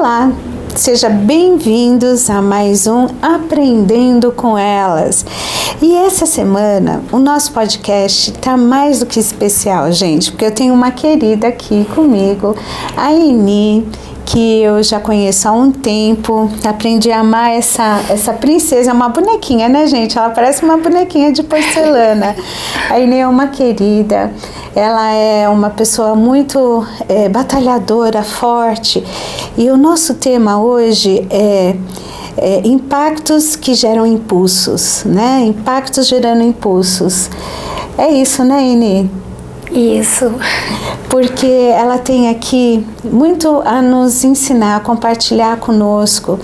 Olá, sejam bem-vindos a mais um Aprendendo com Elas. E essa semana o nosso podcast está mais do que especial, gente, porque eu tenho uma querida aqui comigo, a Eni, que eu já conheço há um tempo. Aprendi a amar essa princesa, uma bonequinha, né, gente? Ela parece uma bonequinha de porcelana. A Eni é uma querida, ela é uma pessoa muito batalhadora, forte. E o nosso tema hoje é impactos que geram impulsos, né? Impactos gerando impulsos. É isso, né, Eni? Isso. Porque ela tem aqui muito a nos ensinar, a compartilhar conosco.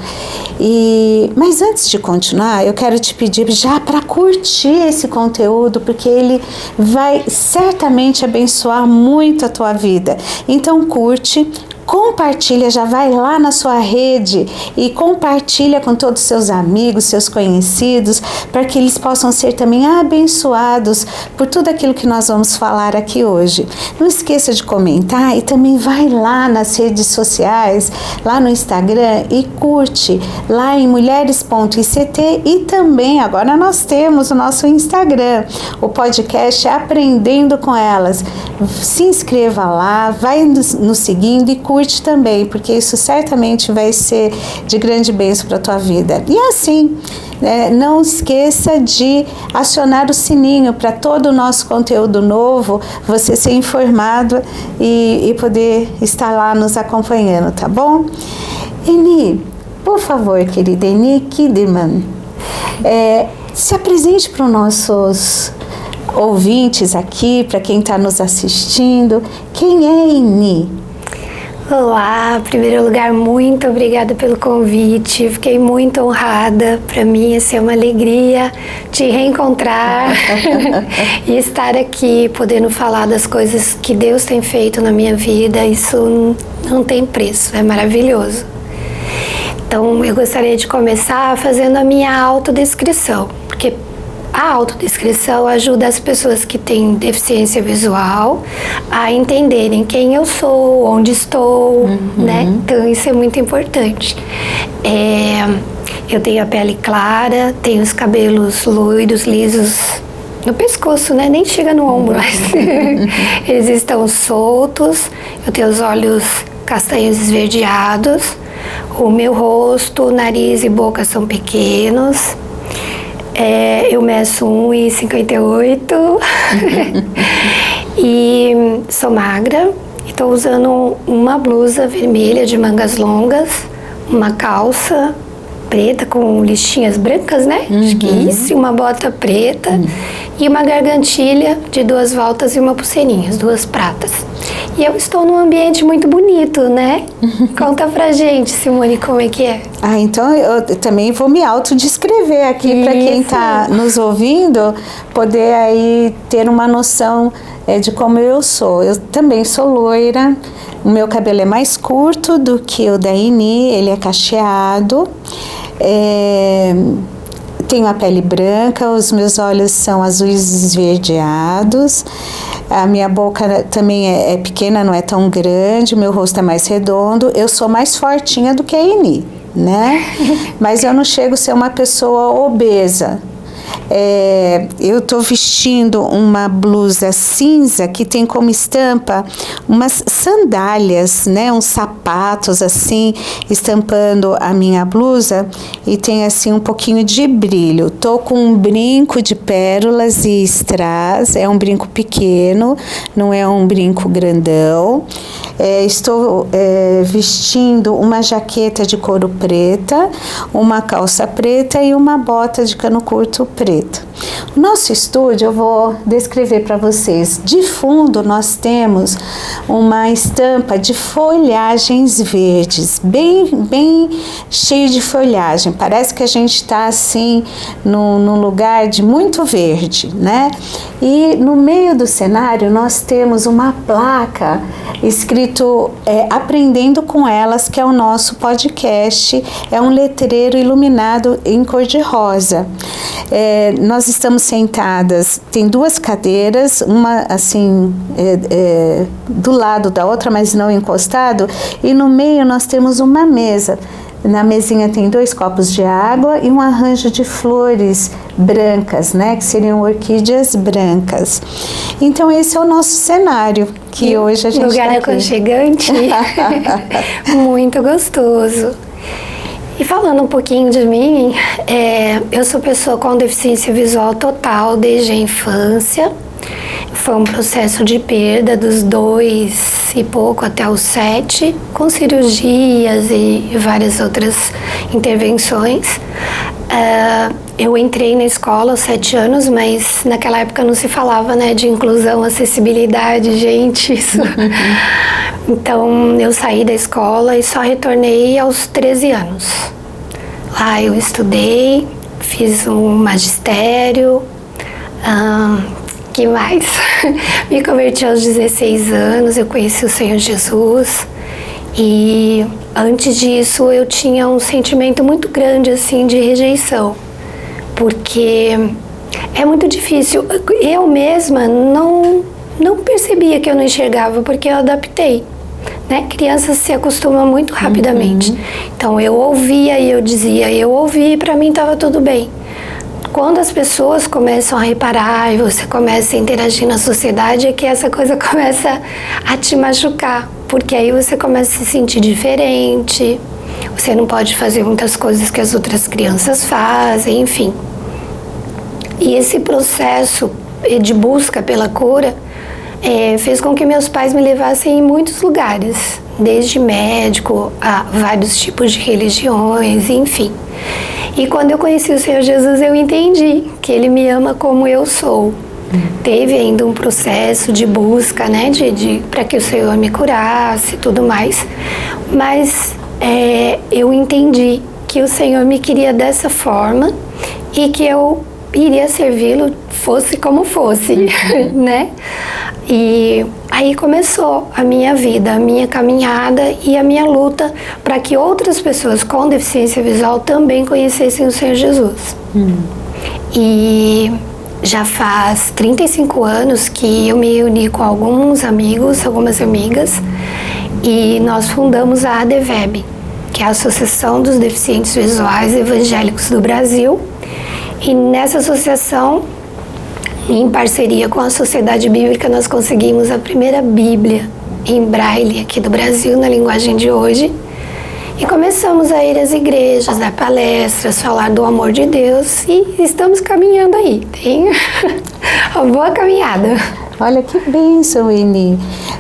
Mas antes de continuar, eu quero te pedir já para curtir esse conteúdo, porque ele vai certamente abençoar muito a tua vida. Então curte, compartilha, já vai lá na sua rede e compartilha com todos os seus amigos, seus conhecidos, para que eles possam ser também abençoados por tudo aquilo que nós vamos falar aqui hoje. Não esqueça de comentar e também vai lá nas redes sociais, lá no Instagram e curte lá em mulheres.ict e também agora nós temos o nosso Instagram, o podcast Aprendendo com Elas. Se inscreva lá, vai nos seguindo e curte também, porque isso certamente vai ser de grande bênção para a tua vida. E assim, não esqueça de acionar o sininho para todo o nosso conteúdo novo, você ser informado e poder estar lá nos acompanhando, tá bom? Eni, por favor, querida Eni Kiderman, se apresente para os nossos ouvintes aqui, para quem está nos assistindo. Quem é Eni? Olá, em primeiro lugar, muito obrigada pelo convite. Fiquei muito honrada. Para mim, é uma alegria te reencontrar e estar aqui podendo falar das coisas que Deus tem feito na minha vida. Isso não tem preço, é maravilhoso. Então, eu gostaria de começar fazendo a minha autodescrição, porque a autodescrição ajuda as pessoas que têm deficiência visual a entenderem quem eu sou, onde estou, né? Então isso é muito importante. Eu tenho a pele clara, tenho os cabelos loiros, lisos no pescoço, né? Nem chega no ombro, mas eles estão soltos. Eu tenho os olhos castanhos esverdeados. O meu rosto, nariz e boca são pequenos. Eu meço 1,58 e sou magra. Estou usando uma blusa vermelha de mangas longas, uma calça preta com listinhas brancas, né? Acho que isso, uma bota preta e uma gargantilha de 2 voltas e uma pulseirinha, 2 pratas. E eu estou num ambiente muito bonito, né? Conta pra gente, Simone, como é que é? Então eu também vou me autodescrever aqui para quem está nos ouvindo poder aí ter uma noção de como eu sou. Eu também sou loira, o meu cabelo é mais curto do que o da Eni, ele é cacheado, tenho a pele branca, os meus olhos são azuis esverdeados, a minha boca também é pequena, não é tão grande, meu rosto é mais redondo, eu sou mais fortinha do que a Eni, né? Mas eu não chego a ser uma pessoa obesa. Eu estou vestindo uma blusa cinza que tem como estampa umas sandálias, né, uns sapatos assim, estampando a minha blusa e tem assim um pouquinho de brilho. Tô com um brinco de pérolas e strass, é um brinco pequeno, não é um brinco grandão. Estou vestindo uma jaqueta de couro preta, uma calça preta e uma bota de cano curto preta. O nosso estúdio, eu vou descrever para vocês. De fundo nós temos uma estampa de folhagens verdes, bem cheio de folhagem. Parece que a gente está assim num lugar de muito verde, né? E no meio do cenário nós temos uma placa escrita escrito Aprendendo com Elas, que é o nosso podcast, é um letreiro iluminado em cor-de-rosa. Nós estamos sentadas, tem 2 cadeiras, uma assim do lado da outra, mas não encostado, e no meio nós temos uma mesa. Na mesinha tem 2 copos de água e um arranjo de flores brancas, né, que seriam orquídeas brancas. Então esse é o nosso cenário que hoje a gente lugar tá aqui. Aconchegante, muito gostoso. E falando um pouquinho de mim, eu sou pessoa com deficiência visual total desde a infância. Foi um processo de perda dos 2 e pouco até os 7, com cirurgias e várias outras intervenções. Eu entrei na escola aos 7 anos, mas naquela época não se falava, né, de inclusão, acessibilidade, gente, isso. Então eu saí da escola e só retornei aos 13 anos. Lá eu estudei, fiz um magistério, que mais? Me converti aos 16 anos, eu conheci o Senhor Jesus e antes disso eu tinha um sentimento muito grande assim de rejeição, porque é muito difícil. Eu mesma não percebia que eu não enxergava, porque eu adaptei, né? Crianças se acostumam muito rapidamente. Então eu ouvia e eu dizia, eu ouvi e para mim estava tudo bem. Quando as pessoas começam a reparar e você começa a interagir na sociedade, é que essa coisa começa a te machucar, porque aí você começa a se sentir diferente, você não pode fazer muitas coisas que as outras crianças fazem, enfim. E esse processo de busca pela cura fez com que meus pais me levassem em muitos lugares, desde médico a vários tipos de religiões, enfim. E quando eu conheci o Senhor Jesus, eu entendi que Ele me ama como eu sou. Teve ainda um processo de busca, né, para que o Senhor me curasse e tudo mais. Mas eu entendi que o Senhor me queria dessa forma e que eu iria servi-lo fosse como fosse, né? E aí começou a minha vida, a minha caminhada e a minha luta para que outras pessoas com deficiência visual também conhecessem o Senhor Jesus. E já faz 35 anos que eu me reuni com alguns amigos, algumas amigas, e nós fundamos a ADVEB, que é a Associação dos Deficientes Visuais Evangélicos do Brasil. E nessa associação, em parceria com a Sociedade Bíblica, nós conseguimos a primeira Bíblia em Braille aqui do Brasil, na linguagem de hoje. E começamos a ir às igrejas, dar palestras, falar do amor de Deus e estamos caminhando aí. Tem uma boa caminhada. Olha que bênção, Eni.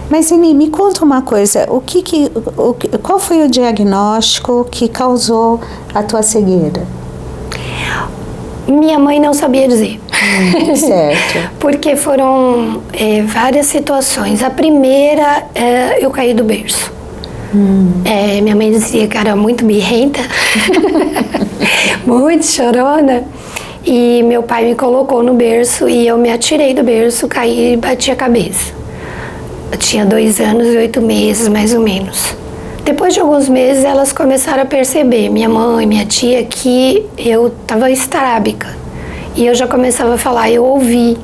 Mas, Eni, me conta uma coisa. Qual foi o diagnóstico que causou a tua cegueira? Minha mãe não sabia dizer. Certo. Porque foram várias situações. A primeira, eu caí do berço. Minha mãe dizia que era muito birrenta, muito chorona. E meu pai me colocou no berço e eu me atirei do berço, caí e bati a cabeça. Eu tinha 2 anos e 8 meses, mais ou menos. Depois de alguns meses, elas começaram a perceber, minha mãe, minha tia, que eu estava estrábica. E eu já começava a falar, eu ouvi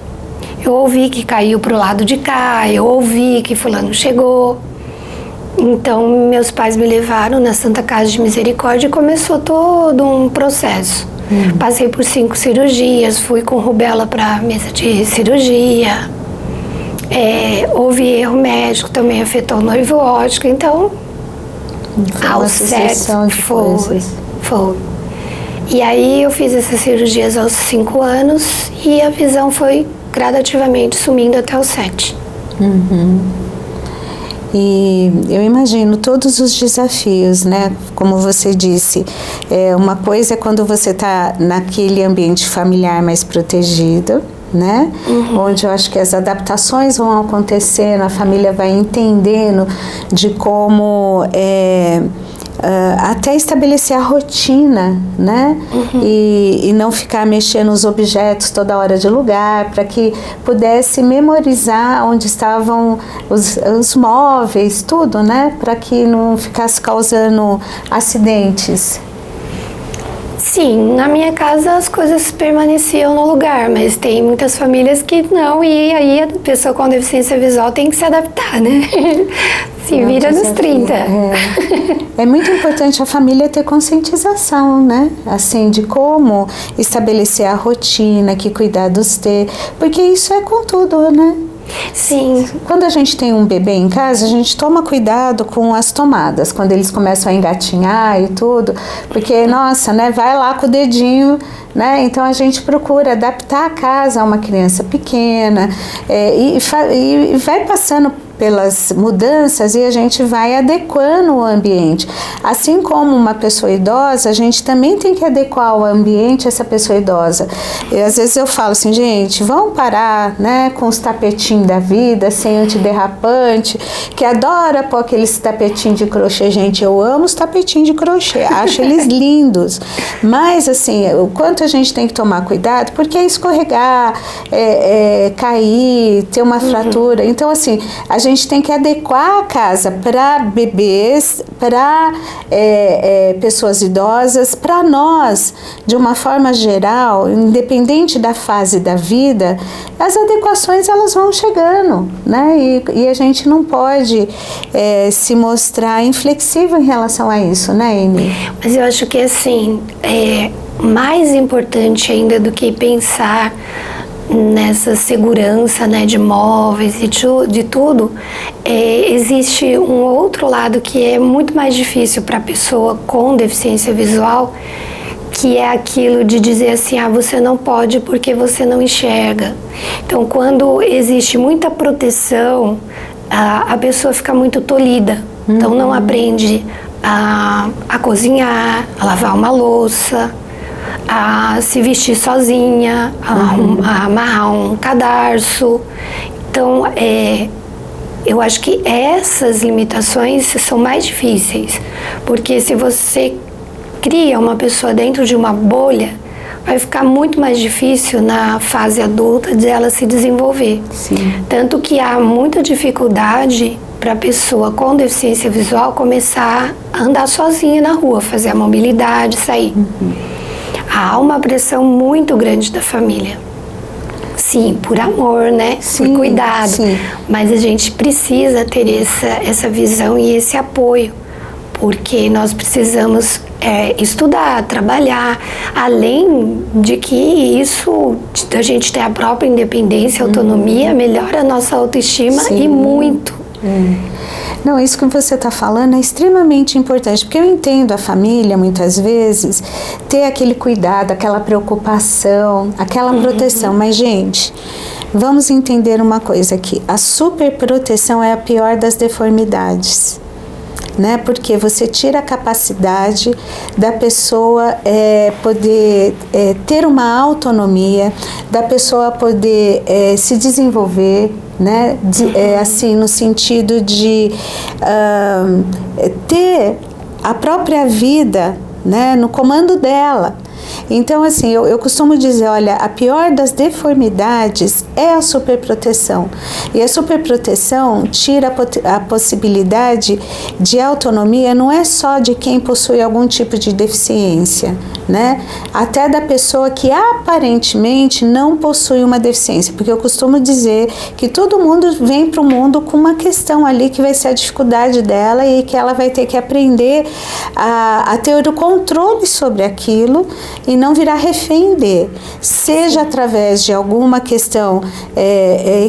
que caiu pro lado de cá, eu ouvi que fulano chegou. Então, meus pais me levaram na Santa Casa de Misericórdia e começou todo um processo. Passei por 5 cirurgias, fui com rubéola para mesa de cirurgia. Houve erro médico, também afetou o nervo óptico, então... Aos 7 foi. E aí eu fiz essas cirurgias aos 5 anos e a visão foi gradativamente sumindo até os 7. E eu imagino todos os desafios, né? Como você disse, uma coisa é quando você está naquele ambiente familiar mais protegido, né? Onde eu acho que as adaptações vão acontecendo, a família vai entendendo de como até estabelecer a rotina, né? E não ficar mexendo os objetos toda hora de lugar, para que pudesse memorizar onde estavam os móveis, tudo, né? Para que não ficasse causando acidentes. Sim, na minha casa as coisas permaneciam no lugar, mas tem muitas famílias que não, e aí a pessoa com deficiência visual tem que se adaptar, né? Se vira nos 30. É muito importante a família ter conscientização, né? Assim, de como estabelecer a rotina, que cuidados ter, porque isso é com tudo, né? Sim. Quando a gente tem um bebê em casa, a gente toma cuidado com as tomadas, quando eles começam a engatinhar e tudo, porque, nossa, né, vai lá com o dedinho, né? Então a gente procura adaptar a casa a uma criança pequena, e vai passando pelas mudanças e a gente vai adequando o ambiente. Assim como uma pessoa idosa, a gente também tem que adequar o ambiente a essa pessoa idosa. E às vezes eu falo assim, gente, vamos parar, né, com os tapetinhos da vida, sem antiderrapante, que adora pôr aqueles tapetinhos de crochê. Gente, eu amo os tapetinhos de crochê, acho eles lindos. Mas, assim, o quanto a gente tem que tomar cuidado, porque é escorregar, cair, ter uma fratura. Então, assim, a gente tem que adequar a casa para bebês, para pessoas idosas, para nós, de uma forma geral, independente da fase da vida, as adequações elas vão chegando, né? E a gente não pode se mostrar inflexível em relação a isso, né, Ine? Mas eu acho que, assim, mais importante ainda do que pensar nessa segurança, né, de móveis e de tudo, existe um outro lado que é muito mais difícil para a pessoa com deficiência visual, que é aquilo de dizer assim, você não pode porque você não enxerga. Então, quando existe muita proteção, a pessoa fica muito tolhida. Então, não aprende a cozinhar, a lavar uma louça, a se vestir sozinha, a amarrar um cadarço. Então, eu acho que essas limitações são mais difíceis, porque se você cria uma pessoa dentro de uma bolha, vai ficar muito mais difícil na fase adulta de ela se desenvolver. Sim. Tanto que há muita dificuldade para a pessoa com deficiência visual começar a andar sozinha na rua, fazer a mobilidade, sair. Há uma pressão muito grande da família. Sim, por amor, né? Sim, por cuidado. Sim. Mas a gente precisa ter essa visão e esse apoio, porque nós precisamos estudar, trabalhar, além de que isso, a gente ter a própria independência, autonomia, melhora a nossa autoestima. Sim. E muito. Não, isso que você está falando é extremamente importante, porque eu entendo a família, muitas vezes, ter aquele cuidado, aquela preocupação, aquela proteção, mas, gente, vamos entender uma coisa aqui, a superproteção é a pior das deformidades, né? Porque você tira a capacidade da pessoa poder ter uma autonomia, da pessoa poder se desenvolver, né? Assim, no sentido de ter a própria vida, né? No comando dela. Então, assim, eu costumo dizer, olha, a pior das deformidades é a superproteção. E a superproteção tira a possibilidade de autonomia, não é só de quem possui algum tipo de deficiência, né? Até da pessoa que aparentemente não possui uma deficiência, porque eu costumo dizer que todo mundo vem para o mundo com uma questão ali que vai ser a dificuldade dela e que ela vai ter que aprender a ter o controle sobre aquilo e não virar refém de, seja através de alguma questão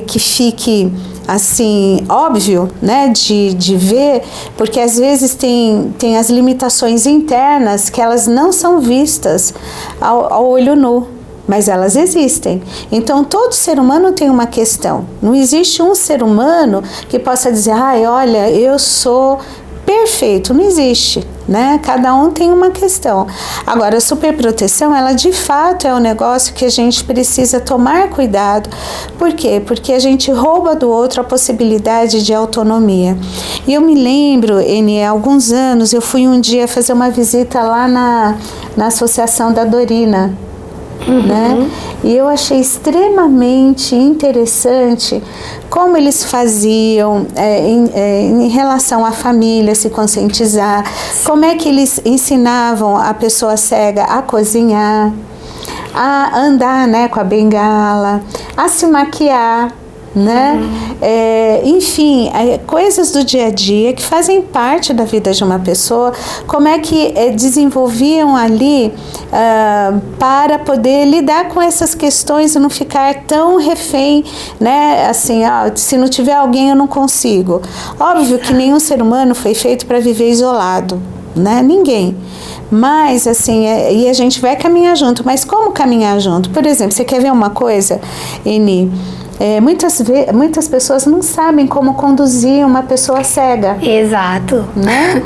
que fique assim, óbvio, né, de ver, porque às vezes tem as limitações internas que elas não são vistas ao olho nu, mas elas existem. Então, todo ser humano tem uma questão. Não existe um ser humano que possa dizer, olha, eu sou perfeito, não existe, né? Cada um tem uma questão. Agora, a superproteção, ela de fato é um negócio que a gente precisa tomar cuidado. Por quê? Porque a gente rouba do outro a possibilidade de autonomia. E eu me lembro, há alguns anos, eu fui um dia fazer uma visita lá na Associação da Dorina, né? E eu achei extremamente interessante como eles faziam em relação à família se conscientizar, como é que eles ensinavam a pessoa cega a cozinhar, a andar, né, com a bengala, a se maquiar, né? Enfim, coisas do dia a dia que fazem parte da vida de uma pessoa, como é que desenvolviam ali para poder lidar com essas questões e não ficar tão refém, né? Assim, se não tiver alguém eu não consigo. Óbvio que nenhum ser humano foi feito para viver isolado, né? Ninguém. Mas, assim, e a gente vai caminhar junto. Mas como caminhar junto? Por exemplo, você quer ver uma coisa, Eni? Muitas pessoas não sabem como conduzir uma pessoa cega. Exato. Né?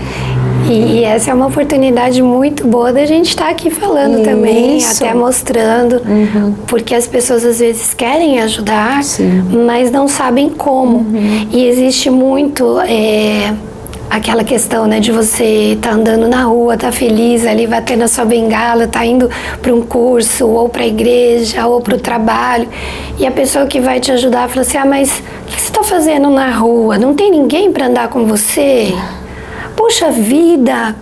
E essa é uma oportunidade muito boa da gente estar aqui falando também, até mostrando, porque as pessoas às vezes querem ajudar, mas não sabem como. E existe muito aquela questão, né, de você estar andando na rua, tá feliz ali, batendo a sua bengala, tá indo para um curso, ou para a igreja, ou para o trabalho, e a pessoa que vai te ajudar fala assim, mas o que você está fazendo na rua? Não tem ninguém para andar com você? Puxa vida,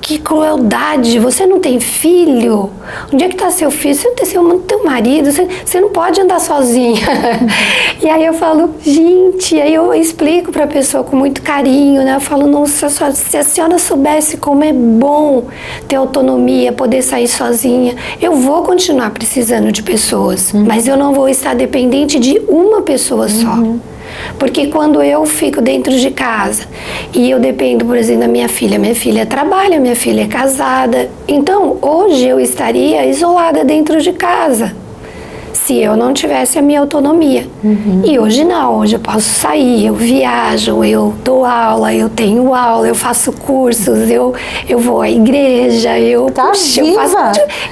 que crueldade, você não tem filho? Onde é que está seu filho? Você não tem teu marido, você não pode andar sozinha. E aí eu falo, gente, aí eu explico para a pessoa com muito carinho, né? Eu falo, nossa, se a senhora soubesse como é bom ter autonomia, poder sair sozinha, eu vou continuar precisando de pessoas, mas eu não vou estar dependente de uma pessoa só. Porque quando eu fico dentro de casa e eu dependo, por exemplo, da minha filha trabalha, minha filha é casada, então hoje eu estaria isolada dentro de casa se eu não tivesse a minha autonomia. E hoje não, hoje eu posso sair, eu viajo, eu dou aula, eu tenho aula, eu faço cursos, eu vou à igreja, eu faço...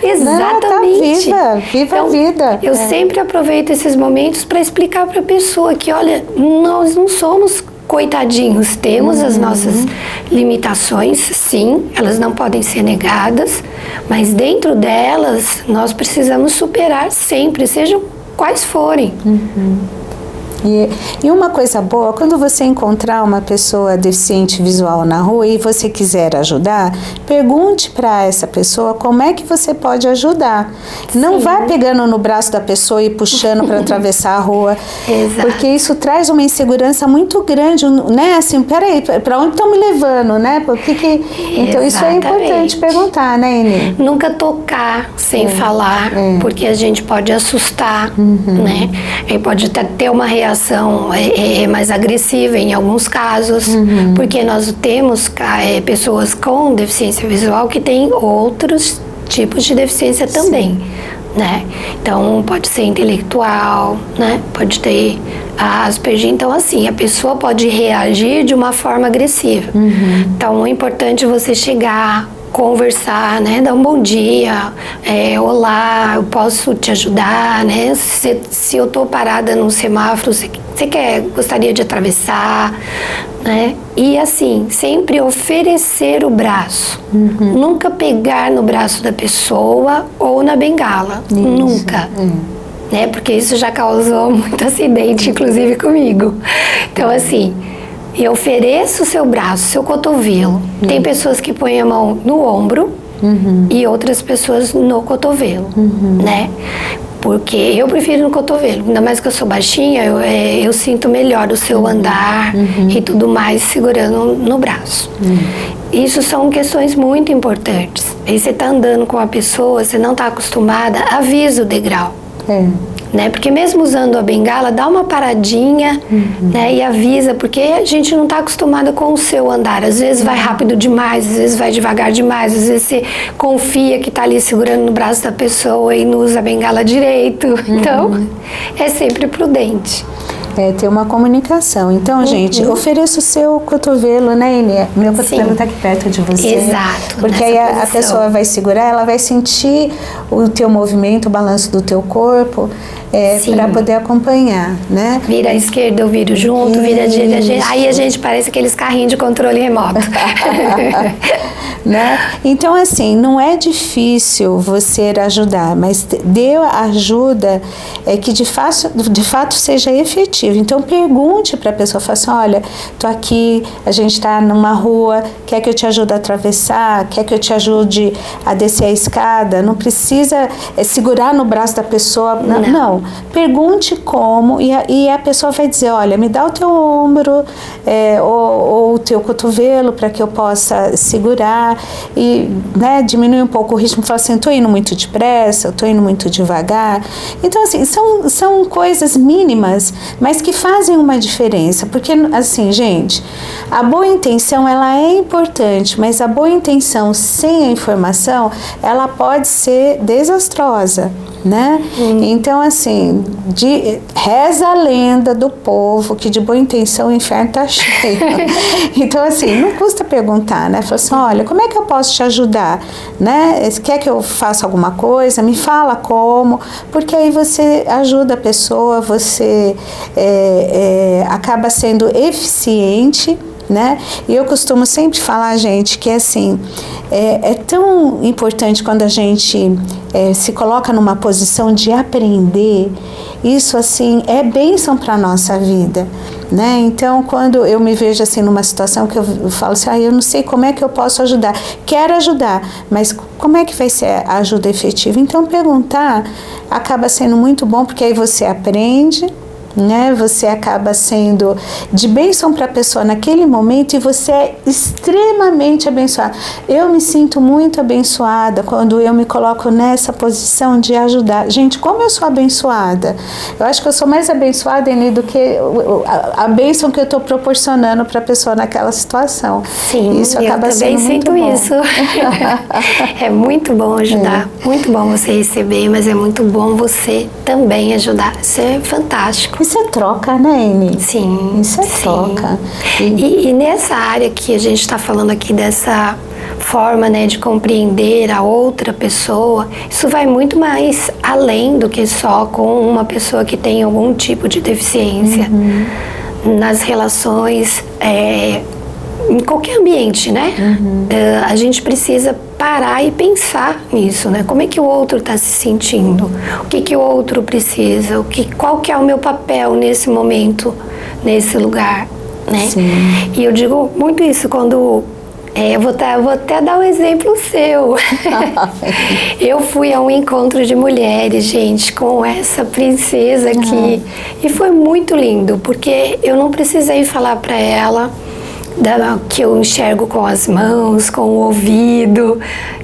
Exatamente. Viva então, a vida. Eu sempre aproveito esses momentos para explicar para a pessoa que, olha, nós não somos coitadinhos, temos as nossas limitações, sim, elas não podem ser negadas, mas dentro delas nós precisamos superar sempre, sejam quais forem. E uma coisa boa, quando você encontrar uma pessoa deficiente visual na rua e você quiser ajudar, pergunte para essa pessoa como é que você pode ajudar. Não vá pegando no braço da pessoa e puxando para atravessar a rua. Porque isso traz uma insegurança muito grande, né? Assim, peraí, para onde estão me levando, né? Então isso é importante perguntar, né, Eni? Nunca tocar sem falar, porque a gente pode assustar, né? E pode até ter uma reação mais agressiva em alguns casos, porque nós temos pessoas com deficiência visual que têm outros tipos de deficiência também, né? Então pode ser intelectual, né? Pode ter Asperger, então assim, a pessoa pode reagir de uma forma agressiva. Então é importante você chegar, conversar, né? Dar um bom dia, olá, eu posso te ajudar, né? Se eu tô parada num semáforo, você gostaria de atravessar, né? E assim, sempre oferecer o braço, nunca pegar no braço da pessoa ou na bengala, nunca. Né? Porque isso já causou muito acidente, inclusive comigo. Então assim, e ofereça o seu braço, seu cotovelo. Tem pessoas que põem a mão no ombro e outras pessoas no cotovelo, né? Porque eu prefiro no cotovelo, ainda mais que eu sou baixinha, eu sinto melhor o seu andar e tudo mais segurando no braço. Isso são questões muito importantes. Aí você está andando com a pessoa, você não está acostumada, avisa o degrau. Né? Porque mesmo usando a bengala, dá uma paradinha, né? E avisa, porque a gente não está acostumado com o seu andar. Às vezes vai rápido demais, às vezes vai devagar demais, às vezes você confia que está ali segurando no braço da pessoa e não usa a bengala direito. Então, é sempre prudente. ter uma comunicação. Então, gente, ofereça o seu cotovelo, né, Inê? Meu cotovelo está aqui perto de você. Exato. Porque aí a pessoa vai segurar, ela vai sentir o teu movimento, o balanço do teu corpo, para poder acompanhar, né? Vira à esquerda, eu viro junto, vira à direita. Aí a gente parece aqueles carrinhos de controle remoto. Né? Então, assim, não é difícil você ajudar, mas dê a ajuda que de fato seja efetiva. Então, pergunte para a pessoa, fala assim, olha, tô aqui, a gente está numa rua, quer que eu te ajude a atravessar? Quer que eu te ajude a descer a escada? Não precisa segurar no braço da pessoa, não. Pergunte como e a pessoa vai dizer, olha, me dá o teu ombro ou o teu cotovelo para que eu possa segurar e, né, diminuir um pouco o ritmo, fala assim, estou indo muito depressa, estou indo muito devagar. Então, assim, são coisas mínimas, mas que fazem uma diferença, porque, assim, gente, a boa intenção, ela é importante, mas a boa intenção sem a informação, ela pode ser desastrosa, né? Então, assim, reza a lenda do povo que de boa intenção o inferno tá cheio. Então, assim, não custa perguntar, né? Fala assim, olha, como é que eu posso te ajudar? Né? Quer que eu faça alguma coisa? Me fala como, porque aí você ajuda a pessoa, você acaba sendo eficiente, né? E eu costumo sempre falar, gente, que assim, é tão importante quando a gente se coloca numa posição de aprender. Isso, assim, é bênção para a nossa vida, né? Então, quando eu me vejo, assim, numa situação que eu falo assim, eu não sei como é que eu posso ajudar. Quero ajudar, mas como é que vai ser a ajuda efetiva? Então, perguntar acaba sendo muito bom, porque aí você aprende, né? Você acaba sendo de bênção para a pessoa naquele momento e você é extremamente abençoada. Eu me sinto muito abençoada quando eu me coloco nessa posição de ajudar. Gente, como eu sou abençoada? Eu acho que eu sou mais abençoada, Eni, do que a bênção que eu estou proporcionando para a pessoa naquela situação. Sim, isso acaba sendo muito bom. Eu também sinto isso. É muito bom ajudar, muito bom você receber, mas é muito bom você também ajudar. Isso é fantástico. Isso é troca, né, Eni? Sim. Isso é troca. E nessa área que a gente está falando aqui, dessa forma, né, de compreender a outra pessoa, isso vai muito mais além do que só com uma pessoa que tem algum tipo de deficiência. Nas relações, em qualquer ambiente, né? A gente precisa parar e pensar nisso, né? Como é que o outro está se sentindo? O que o outro precisa? Qual que é o meu papel nesse momento, nesse lugar, né? Sim. E eu digo muito isso quando... eu vou até dar um exemplo seu. Eu fui a um encontro de mulheres, gente, com essa princesa aqui. E foi muito lindo, porque eu não precisei falar para ela que eu enxergo com as mãos, com o ouvido.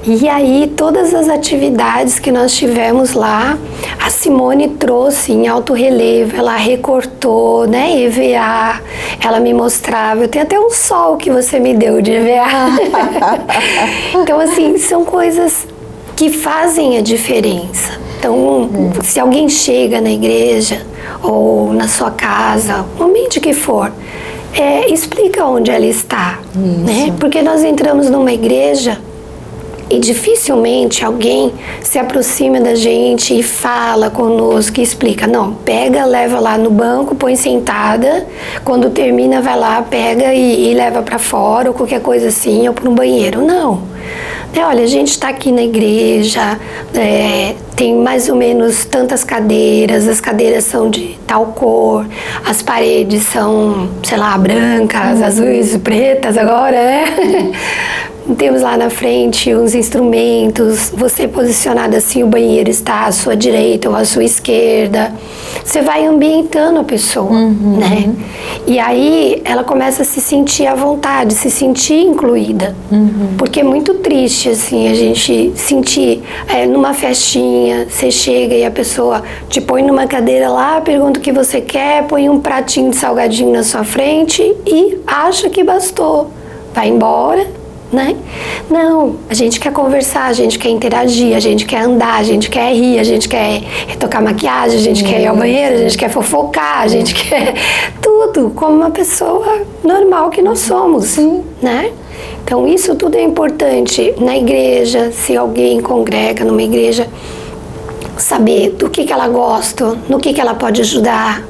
E aí, todas as atividades que nós tivemos lá, a Simone trouxe em alto relevo, ela recortou, né, EVA, ela me mostrava. Eu tenho até um sol que você me deu de EVA. Então, assim, são coisas que fazem a diferença. Então, se alguém chega na igreja ou na sua casa, no ambiente que for, explica onde ela está, né? Porque nós entramos numa igreja e dificilmente alguém se aproxima da gente e fala conosco e explica. Não, pega, leva lá no banco, põe sentada, quando termina vai lá, pega e leva para fora ou qualquer coisa assim, ou para um banheiro. Não. Olha, a gente está aqui na igreja, tem mais ou menos tantas cadeiras, as cadeiras são de tal cor, as paredes são, sei lá, brancas, azuis, pretas agora, né? Temos lá na frente uns instrumentos, você posicionado assim, o banheiro está à sua direita ou à sua esquerda. Você vai ambientando a pessoa, né? E aí ela começa a se sentir à vontade, se sentir incluída. Porque é muito triste, assim, a gente sentir numa festinha, você chega e a pessoa te põe numa cadeira lá, pergunta o que você quer, põe um pratinho de salgadinho na sua frente e acha que bastou. Vai embora né? Não, a gente quer conversar, a gente quer interagir, a gente quer andar, a gente quer rir, a gente quer retocar maquiagem, a gente quer ir ao banheiro, a gente quer fofocar, a gente quer tudo como uma pessoa normal que nós somos, Sim. né? Então isso tudo é importante na igreja, se alguém congrega numa igreja, saber do que ela gosta, no que ela pode ajudar,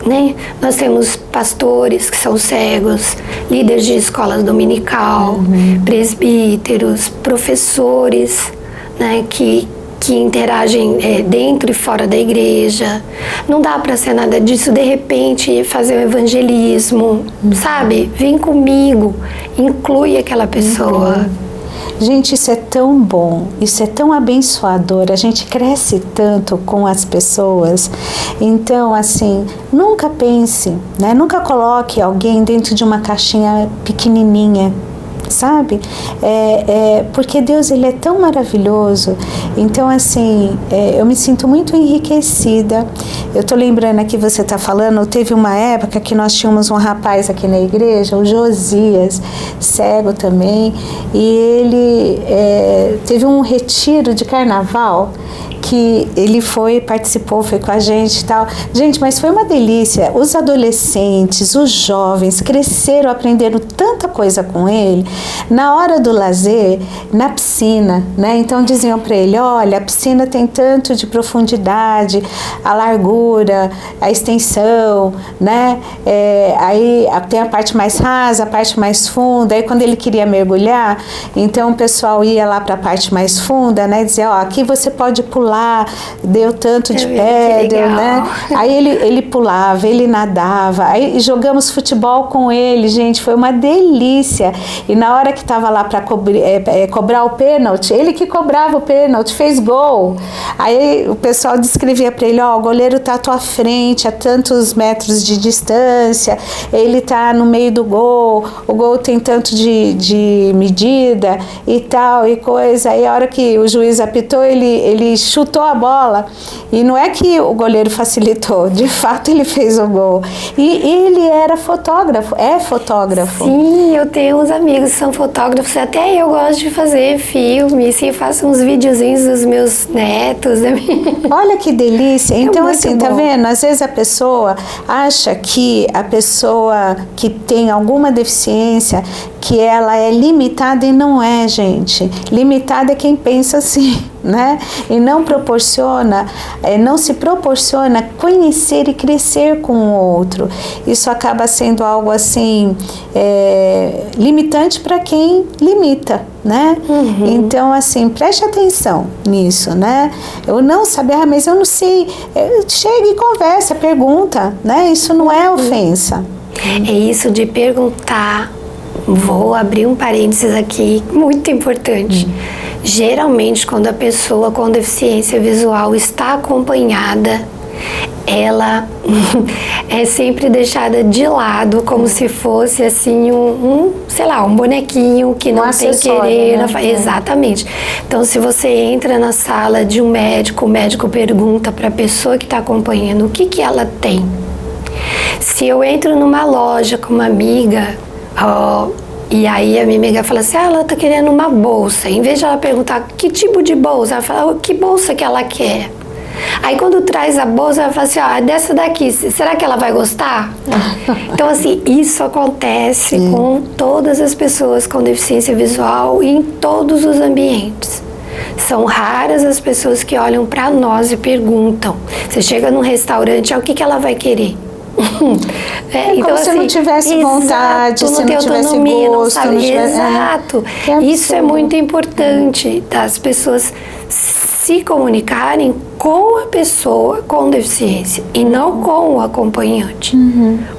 né? Nós temos pastores que são cegos, líderes de escolas dominical, presbíteros, professores, né? que interagem dentro e fora da igreja. Não dá para ser nada disso, de repente fazer o evangelismo, sabe? Vem comigo, inclui aquela pessoa. Gente, isso é tão bom, isso é tão abençoador, a gente cresce tanto com as pessoas. Então, assim, nunca pense, né? Nunca coloque alguém dentro de uma caixinha pequenininha, sabe? Porque Deus, ele é tão maravilhoso. Então, assim, eu me sinto muito enriquecida. Eu tô lembrando aqui, você tá falando, teve uma época que nós tínhamos um rapaz aqui na igreja, o Josias, cego também, e ele teve um retiro de carnaval que ele participou, foi com a gente e tal. Gente, mas foi uma delícia. Os adolescentes, os jovens cresceram, aprenderam tanta coisa com ele. Na hora do lazer, na piscina, né? Então diziam para ele, olha, a piscina tem tanto de profundidade, a largura, a extensão, né? Aí tem a parte mais rasa, a parte mais funda. Aí quando ele queria mergulhar, então o pessoal ia lá para a parte mais funda, né? Dizia, ó, aqui você pode pular, deu tanto de pedra, né? Aí ele pulava, ele nadava, aí jogamos futebol com ele, gente, foi uma delícia. E na hora que estava lá para cobrar o pênalti, ele que cobrava o pênalti, fez gol. Aí o pessoal descrevia para ele, ó, o goleiro tá à tua frente, a tantos metros de distância, ele tá no meio do gol, o gol tem tanto de medida e tal, e coisa. Aí a hora que o juiz apitou, ele chutou a bola, e não é que o goleiro facilitou, de fato ele fez o gol. E ele era fotógrafo, é fotógrafo. Sim, eu tenho uns amigos que são fotógrafos, até eu gosto de fazer filmes, e faço uns videozinhos dos meus netos. Olha que delícia. Então, assim, tá bom. vendo? Às vezes a pessoa acha que a pessoa que tem alguma deficiência, que ela é limitada, e não é, gente. Limitada é quem pensa assim, né? E não se proporciona conhecer e crescer com o outro. Isso acaba sendo algo assim limitante para quem limita, né? Então, assim, preste atenção nisso, né? Eu não saber, mas eu não sei. Chega e conversa, pergunta, né? Isso não é ofensa. É isso de perguntar. Vou abrir um parênteses aqui, muito importante. Geralmente, quando a pessoa com deficiência visual está acompanhada, ela é sempre deixada de lado, como se fosse assim sei lá, um bonequinho que não tem querer. Né? Exatamente. Então, se você entra na sala de um médico, o médico pergunta para a pessoa que está acompanhando o que ela tem. Se eu entro numa loja com uma amiga, e aí a minha amiga fala assim, ela tá querendo uma bolsa. Em vez de ela perguntar que tipo de bolsa, ela fala, que bolsa que ela quer? Aí quando traz a bolsa, ela fala assim, ó, dessa daqui, será que ela vai gostar? Então, assim, isso acontece com todas as pessoas com deficiência visual e em todos os ambientes. São raras as pessoas que olham para nós e perguntam. Você chega num restaurante, o que ela vai querer? Então, como se não tivesse vontade, se não tivesse gosto. Exato. Isso é muito importante, das pessoas se comunicarem com a pessoa com deficiência e não com o acompanhante.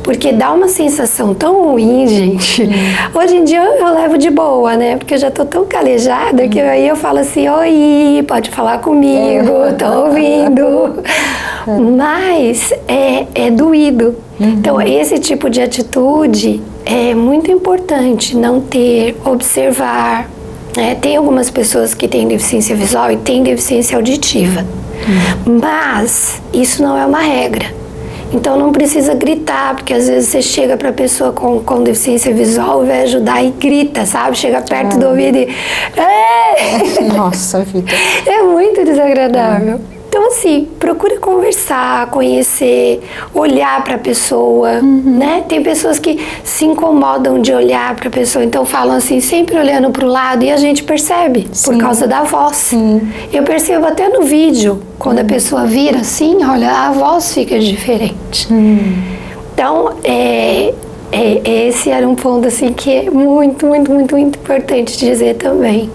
Porque dá uma sensação tão ruim, gente. Hoje em dia eu levo de boa, né? Porque eu já tô tão calejada que aí eu falo assim, oi, pode falar comigo, tô ouvindo. Mas é doído. Então, esse tipo de atitude é muito importante, não ter, observar. Tem algumas pessoas que têm deficiência visual e têm deficiência auditiva, mas isso não é uma regra. Então não precisa gritar, porque às vezes você chega para a pessoa com deficiência visual, vai ajudar e grita, sabe? Chega perto do ouvido e... Nossa vida. É muito desagradável. Então, assim, procura conversar, conhecer, olhar para a pessoa, né? Tem pessoas que se incomodam de olhar para a pessoa, então falam assim, sempre olhando para o lado, e a gente percebe, por causa da voz. Sim. Eu percebo até no vídeo, quando a pessoa vira assim, olha, a voz fica diferente. Então, esse era um ponto, assim, que é muito, muito, muito, muito importante dizer também.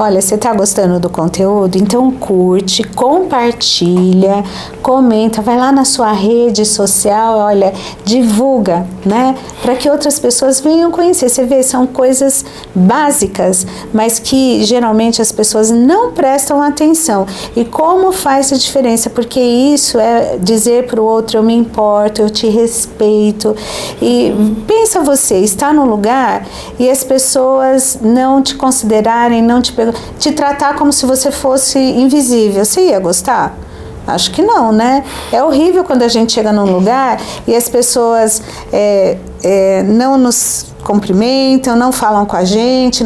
Olha, você está gostando do conteúdo? Então curte, compartilha, comenta, vai lá na sua rede social, olha, divulga, né? Para que outras pessoas venham conhecer. Você vê, são coisas básicas, mas que geralmente as pessoas não prestam atenção. E como faz a diferença? Porque isso é dizer para o outro, eu me importo, eu te respeito. E pensa você, está num lugar e as pessoas não te considerarem, não te tratar como se você fosse invisível. Você ia gostar? Acho que não, né? É horrível quando a gente chega num lugar e as pessoas não nos cumprimentam, não falam com a gente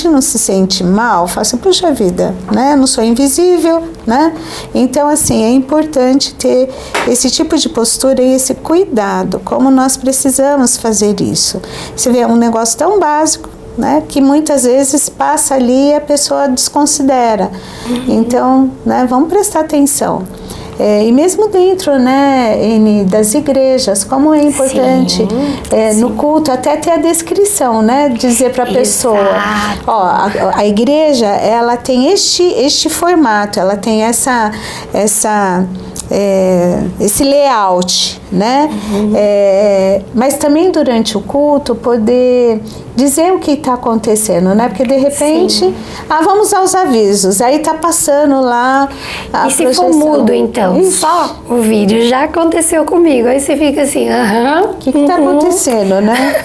não se sente mal, fala assim, puxa vida, né? Eu não sou invisível, né? Então, assim, é importante ter esse tipo de postura e esse cuidado, como nós precisamos fazer isso. Você vê, é um negócio tão básico, né, que muitas vezes passa ali e a pessoa desconsidera. Então, né, vamos prestar atenção. E mesmo dentro, né, das igrejas, como é importante no culto até ter a descrição, né, dizer para a pessoa, ó, a igreja, ela tem este formato, ela tem esse layout, né? Mas também durante o culto poder dizer o que está acontecendo, né? Porque de repente, vamos aos avisos, aí tá passando lá a e se for mudo, então, só o vídeo, já aconteceu comigo, aí você fica assim, o que está acontecendo, né?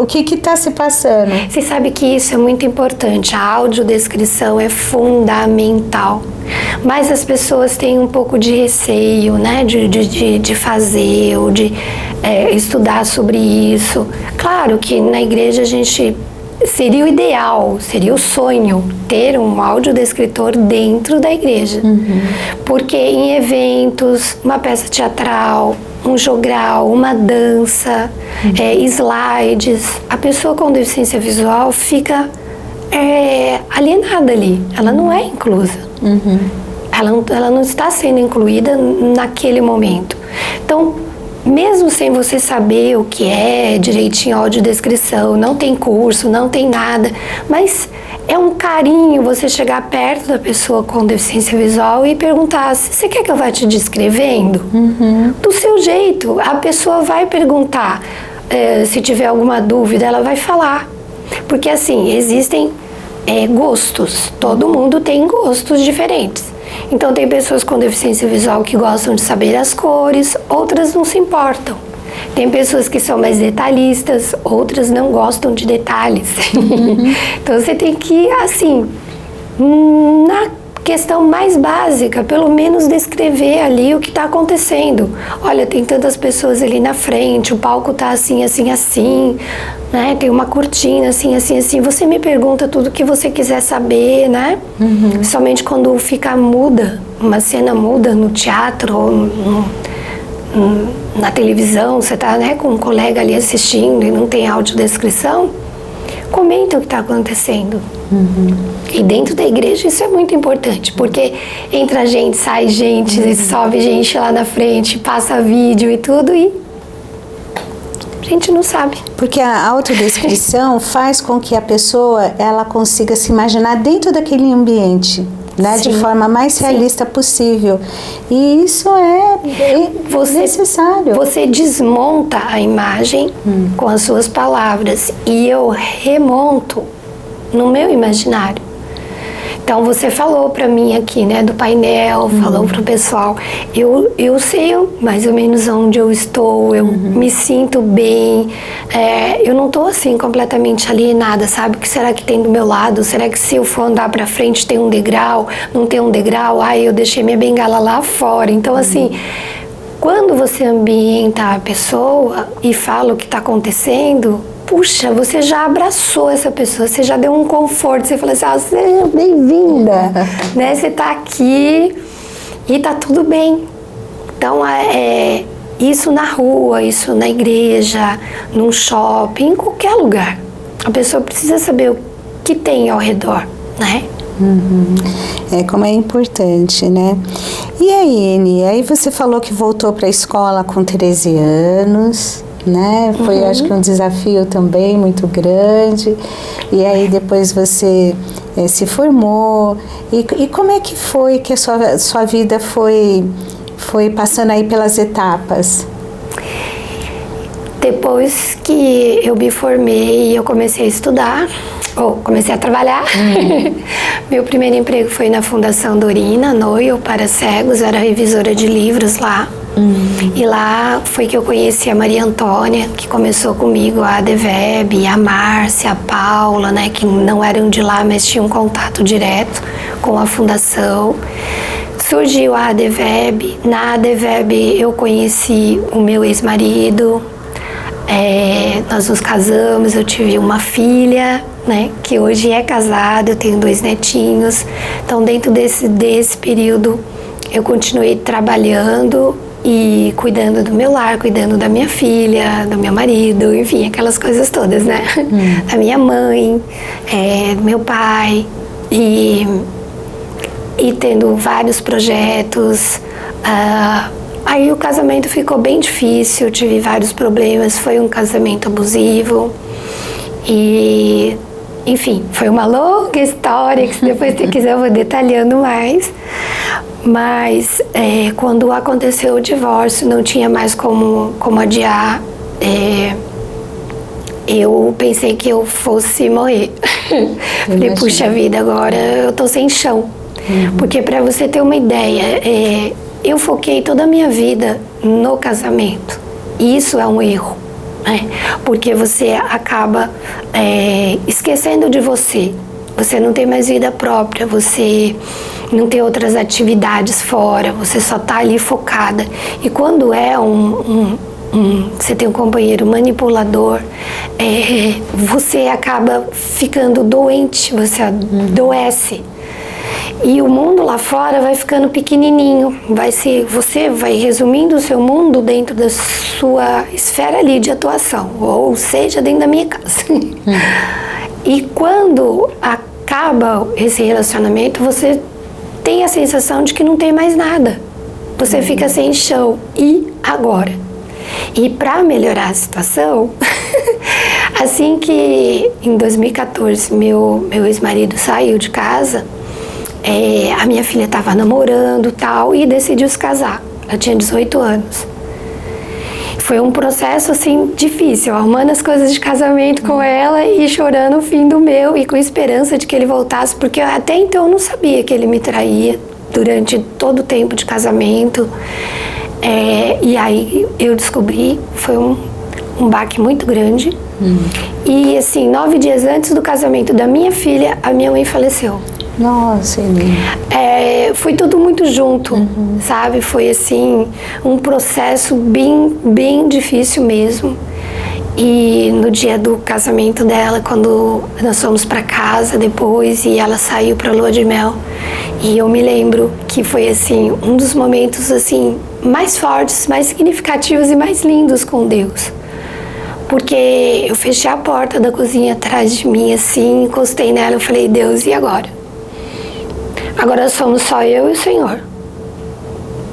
O que está se passando? Você sabe que isso é muito importante, a audiodescrição é fundamental, mas as pessoas têm um pouco de receio, né, de fazer ou de estudar sobre isso. Claro que na igreja a gente seria o ideal, seria o sonho ter um audiodescritor dentro da igreja, porque em eventos, uma peça teatral, um jogral, uma dança, slides, a pessoa com deficiência visual fica alienada ali, ela não é inclusa. Ela não está sendo incluída naquele momento. Então, mesmo sem você saber o que é direitinho audiodescrição, não tem curso, não tem nada, mas é um carinho você chegar perto da pessoa com deficiência visual e perguntar, você quer que eu vá te descrevendo? Do seu jeito, a pessoa vai perguntar, se tiver alguma dúvida, ela vai falar. Porque assim, existem gostos, todo mundo tem gostos diferentes. Então tem pessoas com deficiência visual que gostam de saber as cores, outras não se importam. Tem pessoas que são mais detalhistas, outras não gostam de detalhes. Então você tem que ir assim, na questão mais básica, pelo menos descrever ali o que está acontecendo. Olha, tem tantas pessoas ali na frente, o palco está assim, assim, assim, né? Tem uma cortina assim, assim, assim. Você me pergunta tudo o que você quiser saber, né? Somente quando fica muda, uma cena muda no teatro ou na televisão, você está, né, com um colega ali assistindo e não tem audiodescrição, comenta o que está acontecendo. E dentro da igreja isso é muito importante, porque entra gente, sai gente, sobe gente lá na frente, passa vídeo e tudo, e a gente não sabe. Porque a autodescrição faz com que a pessoa ela consiga se imaginar dentro daquele ambiente, né, de forma mais realista possível. E isso é necessário. Você desmonta a imagem com as suas palavras e eu remonto no meu imaginário. Então você falou para mim aqui, né, do painel, falou para o pessoal, eu sei mais ou menos onde eu estou, eu me sinto bem, eu não estou assim completamente alienada, sabe? O que será que tem do meu lado? Será que se eu for andar para frente tem um degrau? Não tem um degrau? Eu deixei minha bengala lá fora. Então assim, Quando você ambienta a pessoa e fala o que está acontecendo, puxa, você já abraçou essa pessoa, você já deu um conforto, você fala assim, seja bem-vinda, né? Você está aqui e está tudo bem. Então, isso na rua, isso na igreja, num shopping, em qualquer lugar. A pessoa precisa saber o que tem ao redor, né? Como é importante, né? E aí, Eni, aí você falou que voltou para a escola com 13 anos, né? Foi, acho que um desafio também muito grande. E aí depois você se formou. E como é que foi que a sua vida foi passando aí pelas etapas? Depois que eu me formei, eu comecei a estudar, comecei a trabalhar. Meu primeiro emprego foi na Fundação Dorina, Noio, para cegos, era revisora de livros lá. E lá foi que eu conheci a Maria Antônia, que começou comigo, a ADVEB, a Márcia, a Paula, né, que não eram de lá, mas tinham contato direto com a fundação. Surgiu a ADVEB, na ADVEB eu conheci o meu ex-marido, nós nos casamos, eu tive uma filha, né, que hoje é casada, eu tenho 2 netinhos. Então, dentro desse período, eu continuei trabalhando e cuidando do meu lar, cuidando da minha filha, do meu marido, enfim, aquelas coisas todas, né? Da minha mãe, do meu pai, e tendo vários projetos. Aí o casamento ficou bem difícil, eu tive vários problemas, foi um casamento abusivo e, enfim, foi uma longa história que se depois você quiser eu vou detalhando mais. Mas quando aconteceu o divórcio, não tinha mais como adiar, eu pensei que eu fosse morrer. Falei, puxa vida, agora eu tô sem chão. Porque para você ter uma ideia, eu foquei toda a minha vida no casamento. E isso é um erro, né? Porque você acaba esquecendo de você. Você não tem mais vida própria, você não tem outras atividades fora, você só está ali focada. E quando você tem um companheiro manipulador, você acaba ficando doente, você adoece. E o mundo lá fora vai ficando pequenininho, você vai resumindo o seu mundo dentro da sua esfera ali de atuação, ou seja, dentro da minha casa. E quando acaba esse relacionamento, você tem a sensação de que não tem mais nada. Você fica sem chão. E agora? E para melhorar a situação, assim que em 2014 meu ex-marido saiu de casa, a minha filha estava namorando tal, e decidiu se casar. Ela tinha 18 anos. Foi um processo assim difícil, arrumando as coisas de casamento com ela e chorando o fim do meu e com esperança de que ele voltasse, porque até então eu não sabia que ele me traía durante todo o tempo de casamento. E aí eu descobri, foi um baque muito grande. E assim, 9 dias antes do casamento da minha filha, a minha mãe faleceu. Nossa, foi tudo muito junto, sabe? Foi assim, um processo bem difícil mesmo. E no dia do casamento dela, quando nós fomos para casa depois e ela saiu para a lua de mel, e eu me lembro que foi assim, um dos momentos assim mais fortes, mais significativos e mais lindos com Deus. Porque eu fechei a porta da cozinha atrás de mim assim, encostei nela e falei, Deus, e agora? Agora somos só eu e o Senhor.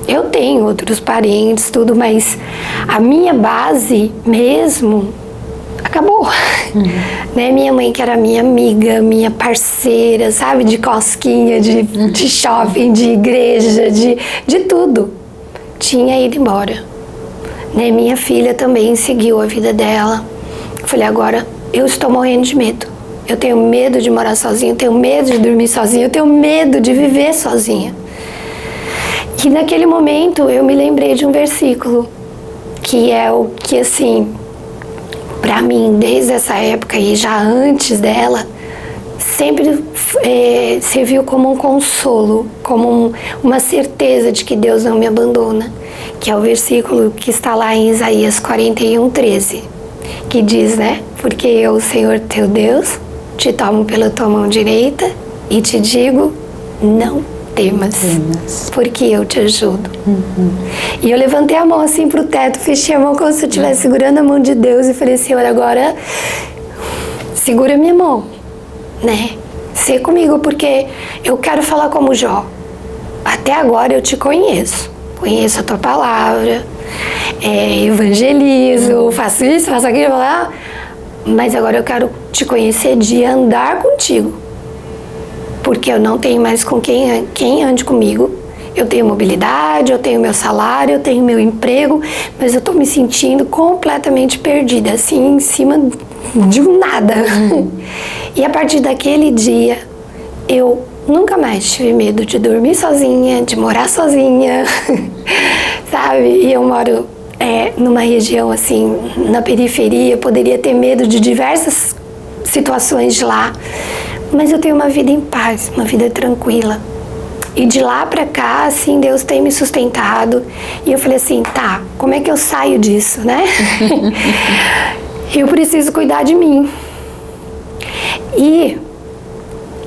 Eu tenho outros parentes, tudo, mas a minha base mesmo acabou. Né? Minha mãe, que era minha amiga, minha parceira, sabe? De cosquinha, de shopping, de igreja, de tudo. Tinha ido embora. Né? Minha filha também seguiu a vida dela. Eu falei, agora eu estou morrendo de medo. Eu tenho medo de morar sozinha, eu tenho medo de dormir sozinha, eu tenho medo de viver sozinha. E naquele momento eu me lembrei de um versículo, que é o que assim, para mim, desde essa época e já antes dela, sempre serviu como um consolo, como uma certeza de que Deus não me abandona, que é o versículo que está lá em Isaías 41:13, que diz, né? Porque eu, Senhor teu Deus, te tomo pela tua mão direita e te digo, não temas, porque eu te ajudo. E eu levantei a mão assim pro teto, fechei a mão como se eu estivesse segurando a mão de Deus e falei, Senhor, agora segura minha mão, né? Sê comigo, porque eu quero falar como Jó. Até agora eu te conheço a tua palavra, evangelizo, faço isso, faço aquilo, mas agora eu quero te conhecer de andar contigo, porque eu não tenho mais com quem ande comigo. Eu tenho mobilidade, eu tenho meu salário, eu tenho meu emprego, mas eu tô me sentindo completamente perdida, assim, em cima de um nada. E a partir daquele dia, eu nunca mais tive medo de dormir sozinha, de morar sozinha, sabe? E eu moro numa região, assim, na periferia, eu poderia ter medo de diversas situações de lá, mas eu tenho uma vida em paz, uma vida tranquila. E de lá pra cá, assim, Deus tem me sustentado. E eu falei assim, tá, como é que eu saio disso, né? Eu preciso cuidar de mim. E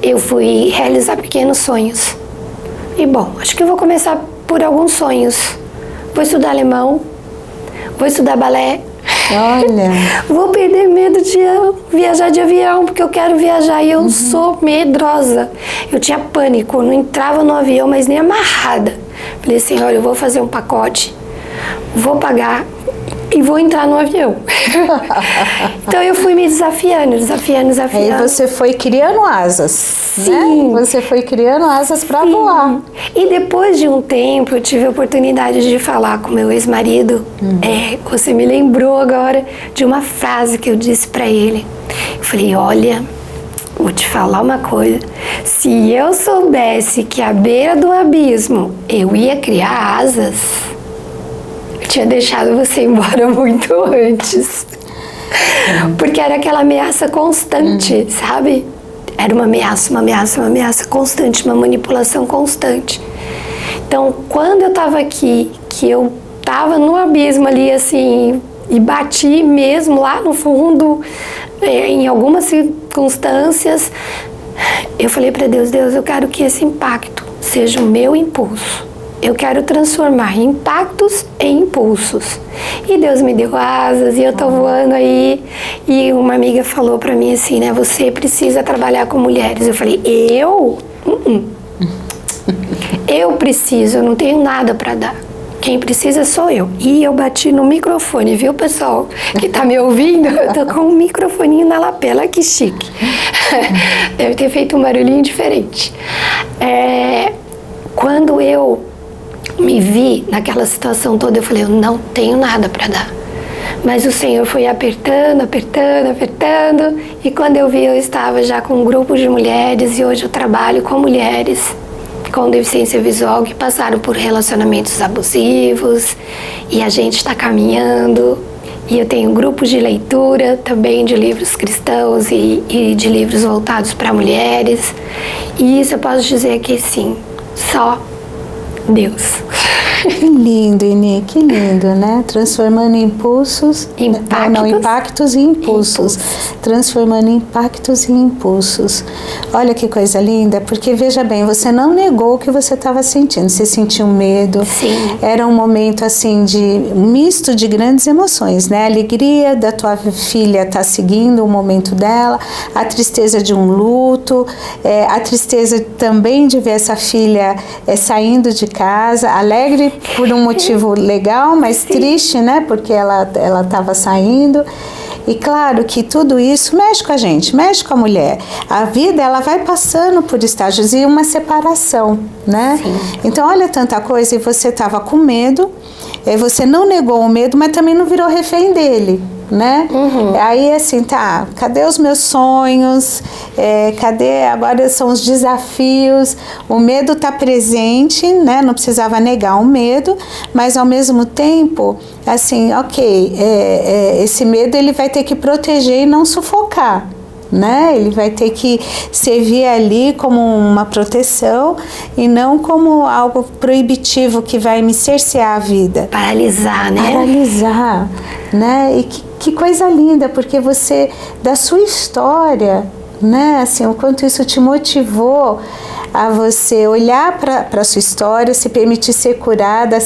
eu fui realizar pequenos sonhos. E bom, acho que eu vou começar por alguns sonhos. Vou estudar alemão, vou estudar balé. Olha. Vou perder medo de viajar de avião, porque eu quero viajar e eu sou medrosa. Eu tinha pânico, não entrava no avião, mas nem amarrada. Falei assim, olha, eu vou fazer um pacote, vou pagar e vou entrar no avião. Então eu fui me desafiando. Aí você foi criando asas. Sim. Né? Você foi criando asas para voar. E depois de um tempo eu tive a oportunidade de falar com meu ex-marido. Você me lembrou agora de uma frase que eu disse para ele. Eu falei, olha, vou te falar uma coisa. Se eu soubesse que à beira do abismo eu ia criar asas, tinha deixado você embora muito antes. Porque era aquela ameaça constante, sabe? Era uma ameaça constante, uma manipulação constante. Então, quando eu tava aqui, que eu tava no abismo ali, assim, e bati mesmo lá no fundo, em algumas circunstâncias, eu falei para Deus, eu quero que esse impacto seja o meu impulso. Eu quero transformar impactos em impulsos. E Deus me deu asas e eu tô voando aí. E uma amiga falou pra mim assim, né? Você precisa trabalhar com mulheres. Eu falei, eu? Eu preciso, eu não tenho nada pra dar. Quem precisa sou eu. E eu bati no microfone, viu, pessoal? Que tá me ouvindo? Eu tô com um microfoninho na lapela, que chique. Deve ter feito um barulhinho diferente. Quando eu me vi naquela situação toda, eu falei, eu não tenho nada para dar. Mas o Senhor foi apertando, e quando eu vi, eu estava já com um grupo de mulheres, e hoje eu trabalho com mulheres com deficiência visual que passaram por relacionamentos abusivos, e a gente está caminhando, e eu tenho grupos de leitura também de livros cristãos e de livros voltados para mulheres, e isso eu posso dizer que sim, só Deus. Que lindo, Inê, que lindo, né? Transformando impulsos, impactos em impulsos. Transformando impactos em impulsos. Olha que coisa linda, porque veja bem, você não negou o que você estava sentindo. Você sentiu medo. Sim. Era um momento assim de misto de grandes emoções, né? A alegria da tua filha estar seguindo o momento dela, a tristeza de um luto, a tristeza também de ver essa filha saindo de casa, alegre por um motivo legal, mas triste, né? Porque ela estava saindo. E claro que tudo isso mexe com a gente, mexe com a mulher. A vida, ela vai passando por estágios e uma separação, né? Sim. Então, olha tanta coisa, e você estava com medo, você não negou o medo, mas também não virou refém dele, né? Aí assim, tá, cadê os meus sonhos? Cadê, agora são os desafios? O medo tá presente, né? Não precisava negar o medo, mas ao mesmo tempo, assim, ok, esse medo ele vai ter que proteger e não sufocar, né? Ele vai ter que servir ali como uma proteção e não como algo proibitivo que vai me cercear a vida. Paralisar, né? Paralisar, né? E que coisa linda, porque você, da sua história, né? Assim, o quanto isso te motivou a você olhar para a sua história, se permitir ser curada,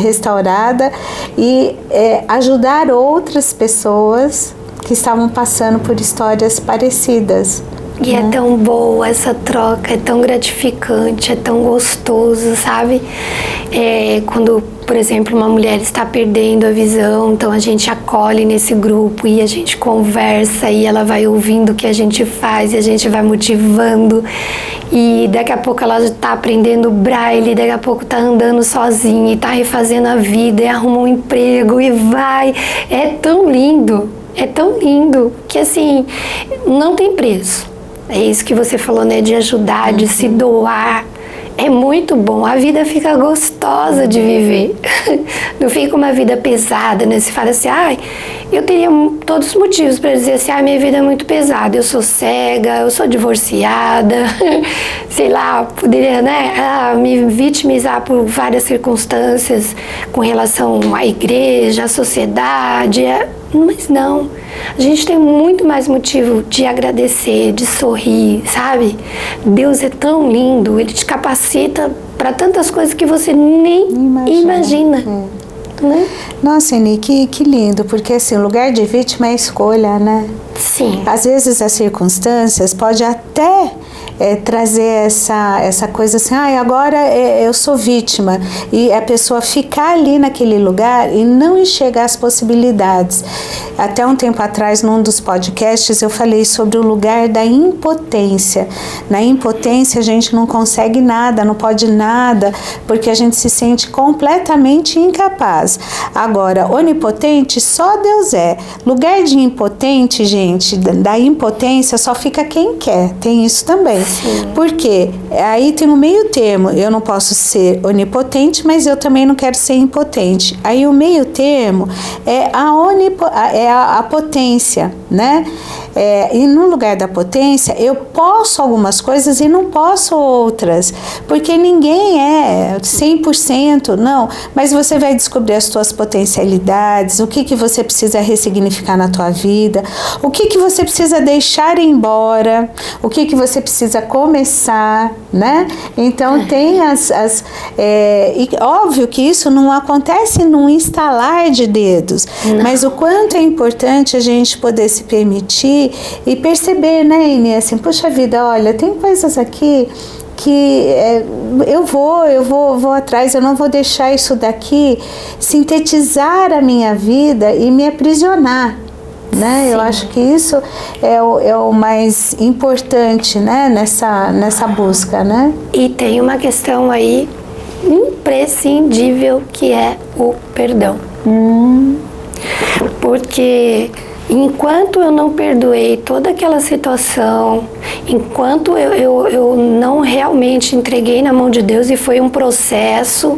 restaurada e ajudar outras pessoas que estavam passando por histórias parecidas. E é tão boa essa troca, é tão gratificante, é tão gostoso, sabe? Quando, por exemplo, uma mulher está perdendo a visão, então a gente acolhe nesse grupo e a gente conversa e ela vai ouvindo o que a gente faz e a gente vai motivando. E daqui a pouco ela está aprendendo braille, daqui a pouco está andando sozinha e está refazendo a vida e arruma um emprego e vai. É tão lindo que assim, não tem preço. É isso que você falou, né? De ajudar, de se doar. É muito bom. A vida fica gostosa de viver. Não fica uma vida pesada, né? Você fala assim, eu teria todos os motivos para dizer assim, minha vida é muito pesada. Eu sou cega, eu sou divorciada, sei lá, poderia, né? Me vitimizar por várias circunstâncias com relação à igreja, à sociedade. Mas não, a gente tem muito mais motivo de agradecer, de sorrir, sabe? Deus é tão lindo, Ele te capacita para tantas coisas que você nem imagina. Né? Nossa, Eni, que lindo, porque assim, o lugar de vítima é a escolha, né? Sim. Às vezes as circunstâncias podem até trazer essa coisa assim, agora eu sou vítima, e a pessoa ficar ali naquele lugar e não enxergar as possibilidades. Até um tempo atrás, num dos podcasts, eu falei sobre o lugar da impotência. Na impotência a gente não consegue nada, não pode nada, porque a gente se sente completamente incapaz. Agora, onipotente só Deus é. Lugar de impotente, gente, da impotência só fica quem quer, tem isso também. Sim. Porque aí tem um meio termo, eu não posso ser onipotente, mas eu também não quero ser impotente. Aí o meio termo é a potência, né? E no lugar da potência, eu posso algumas coisas e não posso outras, porque ninguém é 100%, não, mas você vai descobrir as tuas potencialidades, o que você precisa ressignificar na tua vida, o que você precisa deixar embora, o que você precisa começar, né? Então tem e óbvio que isso não acontece num estalar de dedos, não. Mas o quanto é importante a gente poder se permitir e perceber, né, Inês, assim, puxa vida, olha, tem coisas aqui que eu vou atrás, eu não vou deixar isso daqui sintetizar a minha vida e me aprisionar, né? Sim. Eu acho que isso é o mais importante, né, nessa busca, né? E tem uma questão aí imprescindível que é o perdão. Porque enquanto eu não perdoei toda aquela situação, enquanto eu não realmente entreguei na mão de Deus, e foi um processo,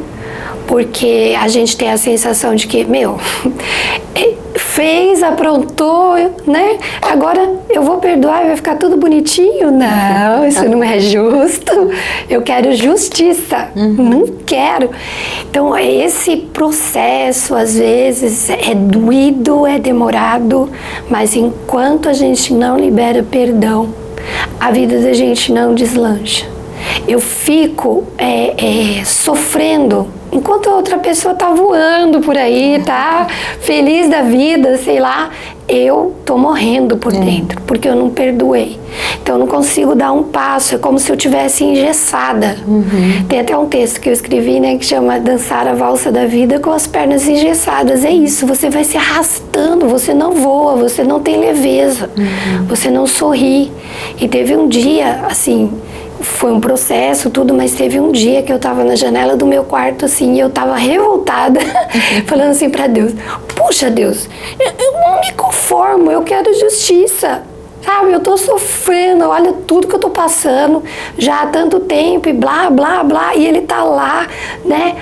porque a gente tem a sensação de que, fez, aprontou, né? Agora eu vou perdoar e vai ficar tudo bonitinho? Não, isso não é justo. Eu quero justiça, não quero. Então, esse processo, às vezes, é doído, é demorado, mas enquanto a gente não libera perdão, a vida da gente não deslancha. Eu fico sofrendo enquanto a outra pessoa tá voando por aí, tá feliz da vida, sei lá, eu tô morrendo por dentro, porque eu não perdoei. Então eu não consigo dar um passo, é como se eu tivesse engessada. Tem até um texto que eu escrevi, né, que chama Dançar a Valsa da Vida com as pernas engessadas. É isso, você vai se arrastando, você não voa, você não tem leveza, você não sorri. E teve um dia, assim, foi um processo, tudo, mas teve um dia que eu tava na janela do meu quarto, assim, e eu tava revoltada, falando assim pra Deus, puxa Deus, eu não me conformo, eu quero justiça. Sabe, eu tô sofrendo, olha tudo que eu tô passando já há tanto tempo e blá, blá, blá, e ele tá lá, né,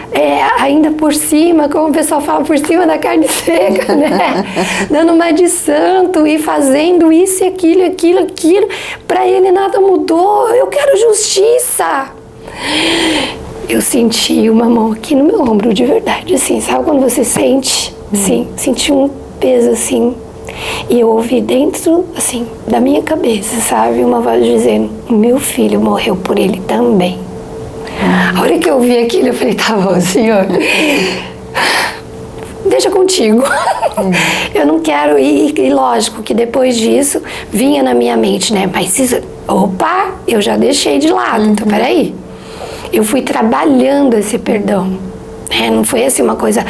ainda por cima, como o pessoal fala, por cima da carne seca, né, dando uma de santo e fazendo isso e aquilo, pra ele nada mudou, eu quero justiça. Eu senti uma mão aqui no meu ombro, de verdade, assim, sabe quando você sente, assim, senti um peso, assim, e eu ouvi dentro, assim, da minha cabeça, sabe, uma voz dizendo, meu filho morreu por ele também. A hora que eu ouvi aquilo, eu falei, tá bom, Senhor, deixa contigo. Eu não quero ir, e lógico que depois disso, vinha na minha mente, né, mas isso, opa, eu já deixei de lado, então peraí. Eu fui trabalhando esse perdão. Não foi assim uma coisa,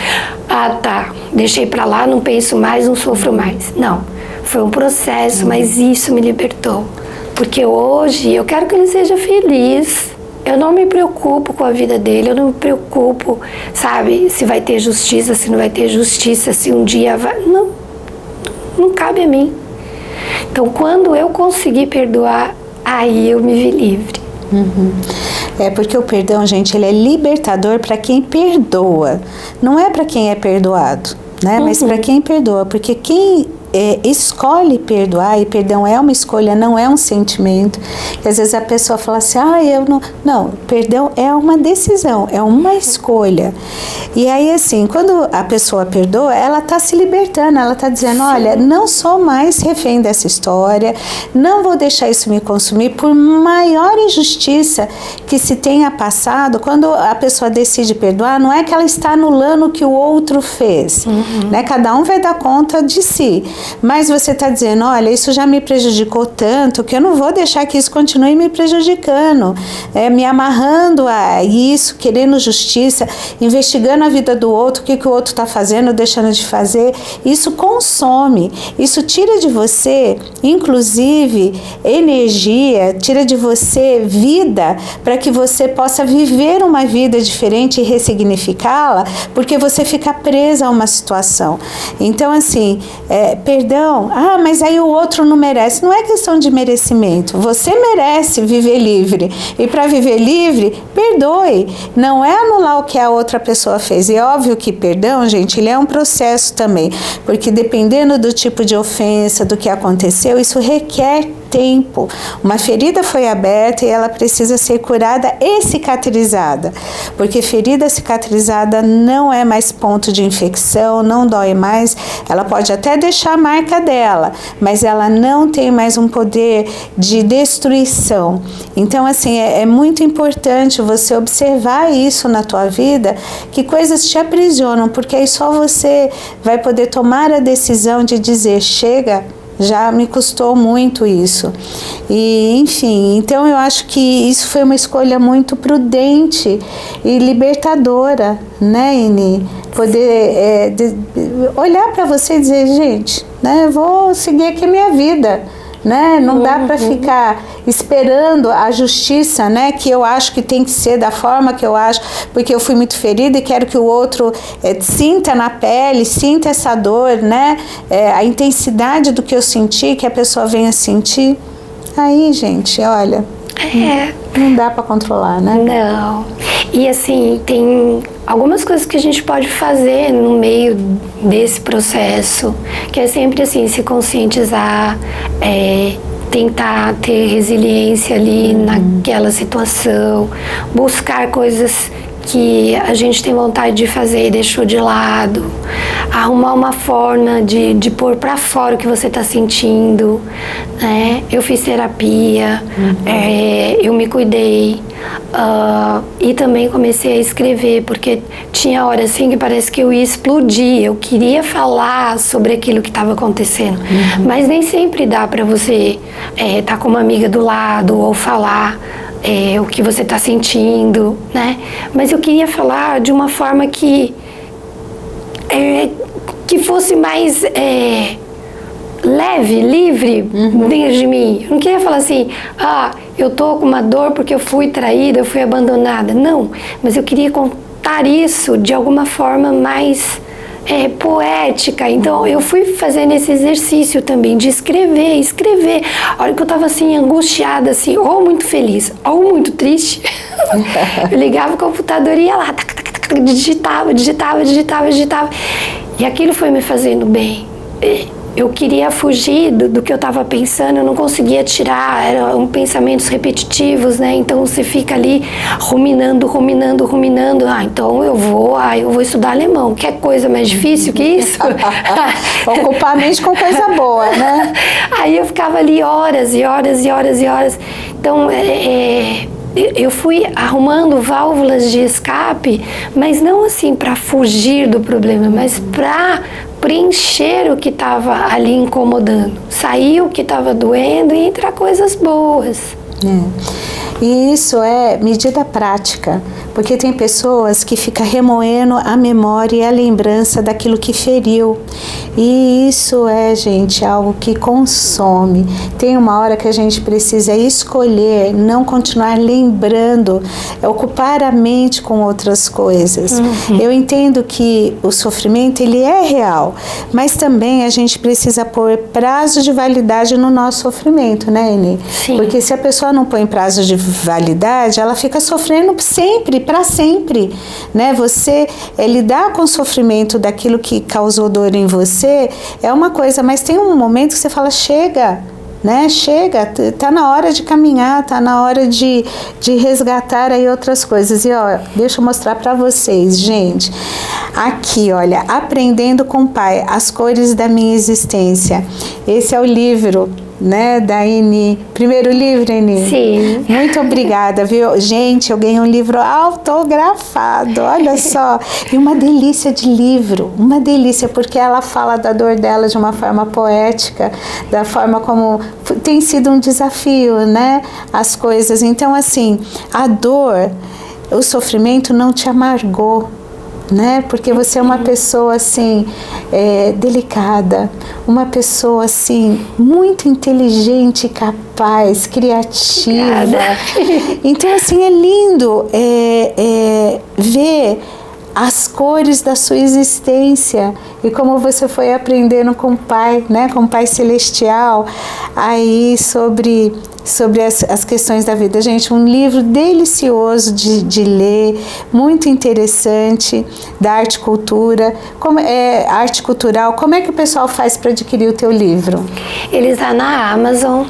tá, deixei pra lá, não penso mais, não sofro mais. Não, foi um processo, mas isso me libertou. Porque hoje eu quero que ele seja feliz. Eu não me preocupo com a vida dele, eu não me preocupo, sabe, se vai ter justiça, se não vai ter justiça, se um dia vai... Não cabe a mim. Então, quando eu consegui perdoar, aí eu me vi livre. É porque o perdão, gente, ele é libertador para quem perdoa. Não é para quem é perdoado, né? Mas para quem perdoa, porque quem escolhe perdoar, e perdão é uma escolha, não é um sentimento. E às vezes a pessoa fala assim, eu não... Não, perdão é uma decisão, é uma escolha. E aí, assim, quando a pessoa perdoa, ela está se libertando, ela está dizendo, olha, não sou mais refém dessa história, não vou deixar isso me consumir, por maior injustiça que se tenha passado. Quando a pessoa decide perdoar, não é que ela está anulando o que o outro fez, né? Cada um vai dar conta de si. Mas você está dizendo, olha, isso já me prejudicou tanto que eu não vou deixar que isso continue me prejudicando, me amarrando a isso, querendo justiça, investigando a vida do outro, o que o outro está fazendo, deixando de fazer. Isso consome, isso tira de você, inclusive, energia, tira de você vida, para que você possa viver uma vida diferente e ressignificá-la, porque você fica presa a uma situação. Então, assim, perdão, mas aí o outro não merece. Não é questão de merecimento. Você merece viver livre. E para viver livre, perdoe. Não é anular o que a outra pessoa fez. E é óbvio que perdão, gente, ele é um processo também. Porque dependendo do tipo de ofensa, do que aconteceu, isso requer tempo. Uma ferida foi aberta e ela precisa ser curada e cicatrizada, porque ferida cicatrizada não é mais ponto de infecção, não dói mais, ela pode até deixar a marca dela, mas ela não tem mais um poder de destruição. Então, assim, é muito importante você observar isso na tua vida, que coisas te aprisionam, porque aí só você vai poder tomar a decisão de dizer, chega, já me custou muito isso. E, enfim, então eu acho que isso foi uma escolha muito prudente e libertadora, né, Ini? Poder olhar para você e dizer, gente, né, vou seguir aqui a minha vida. Né? Não dá para ficar esperando a justiça, né? Que eu acho que tem que ser da forma que eu acho, porque eu fui muito ferida e quero que o outro sinta na pele, sinta essa dor, né? A intensidade do que eu senti, que a pessoa venha sentir. Aí, gente, olha, não dá para controlar, né? Não. E assim, tem algumas coisas que a gente pode fazer no meio desse processo, que é sempre assim, se conscientizar, tentar ter resiliência ali naquela situação, buscar coisas que a gente tem vontade de fazer e deixou de lado, arrumar uma forma de pôr para fora o que você está sentindo, né? Eu fiz terapia, eu me cuidei, e também comecei a escrever, porque tinha horas assim que parece que eu ia explodir, eu queria falar sobre aquilo que estava acontecendo, mas nem sempre dá para você estar com uma amiga do lado ou falar o que você está sentindo, né? Mas eu queria falar de uma forma que fosse mais leve, livre dentro de mim. Eu não queria falar assim, eu tô com uma dor porque eu fui traída, eu fui abandonada. Não, mas eu queria contar isso de alguma forma mais poética. Então eu fui fazendo esse exercício também de escrever. A hora que eu tava assim, angustiada, assim, ou muito feliz, ou muito triste, eu ligava o computador e ia lá, digitava. E aquilo foi me fazendo bem. Eu queria fugir do que eu estava pensando, eu não conseguia tirar, eram pensamentos repetitivos, né? Então você fica ali ruminando. Então eu vou estudar alemão. Quer coisa mais difícil que isso? Ocupar a mente com coisa boa, né? Aí eu ficava ali horas. Então eu fui arrumando válvulas de escape, mas não assim para fugir do problema, mas para preencher o que estava ali incomodando, sair o que estava doendo e entrar coisas boas. E isso é medida prática, porque tem pessoas que ficam remoendo a memória e a lembrança daquilo que feriu. E isso gente, algo que consome. Tem uma hora que a gente precisa escolher, não continuar lembrando, ocupar a mente com outras coisas. Eu entendo que o sofrimento, ele é real, mas também a gente precisa pôr prazo de validade no nosso sofrimento, né, Eni? Sim. Porque se a pessoa não põe prazo de validade, ela fica sofrendo sempre, para sempre, né? Você lidar com o sofrimento daquilo que causou dor em você é uma coisa, mas tem um momento que você fala, chega, né? Chega, tá na hora de caminhar, tá na hora de resgatar aí outras coisas. E deixa eu mostrar para vocês, gente. Aqui, olha, Aprendendo com o Pai, as cores da minha existência. Esse é o livro, né, da Eni. Primeiro livro, Eni? Sim. Muito obrigada, viu? Gente, eu ganhei um livro autografado, olha só. E uma delícia de livro, uma delícia, porque ela fala da dor dela de uma forma poética, da forma como tem sido um desafio, né, as coisas. Então, assim, a dor, o sofrimento não te amargou, né? Porque você é uma pessoa assim delicada, uma pessoa assim muito inteligente, capaz, criativa. Então assim é lindo ver as cores da sua existência e como você foi aprendendo com o Pai, né? Com o Pai Celestial, aí sobre as questões da vida. Gente, um livro delicioso de ler, muito interessante, da arte cultura. Arte cultural. Como é que o pessoal faz para adquirir o teu livro? Ele está na Amazon.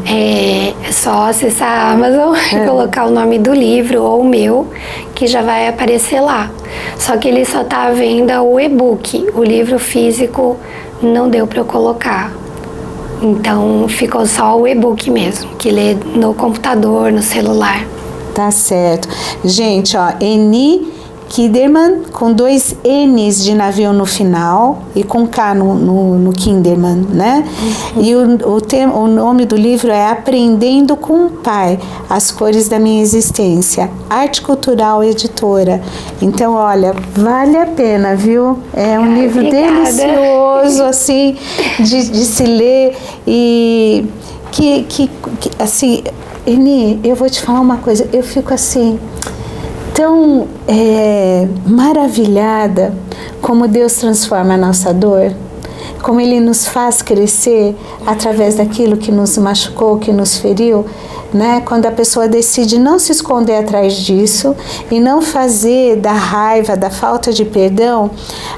É só acessar a Amazon e colocar o nome do livro ou o meu, que já vai aparecer lá. Só que ele só está à venda o e-book. O livro físico não deu para eu colocar. Então ficou só o e-book mesmo, que lê no computador, no celular. Tá certo. Gente, Eni Kinderman, com 2 N's de navio no final e com K no Kinderman, né? E o nome do livro é Aprendendo com o Pai, as cores da minha existência. Arte Cultural Editora. Então, olha, vale a pena, viu? É um livro delicioso, assim, de se ler e que assim, Eni, eu vou te falar uma coisa, eu fico assim tão maravilhada como Deus transforma a nossa dor, como Ele nos faz crescer através daquilo que nos machucou, que nos feriu, né? Quando a pessoa decide não se esconder atrás disso e não fazer da raiva, da falta de perdão,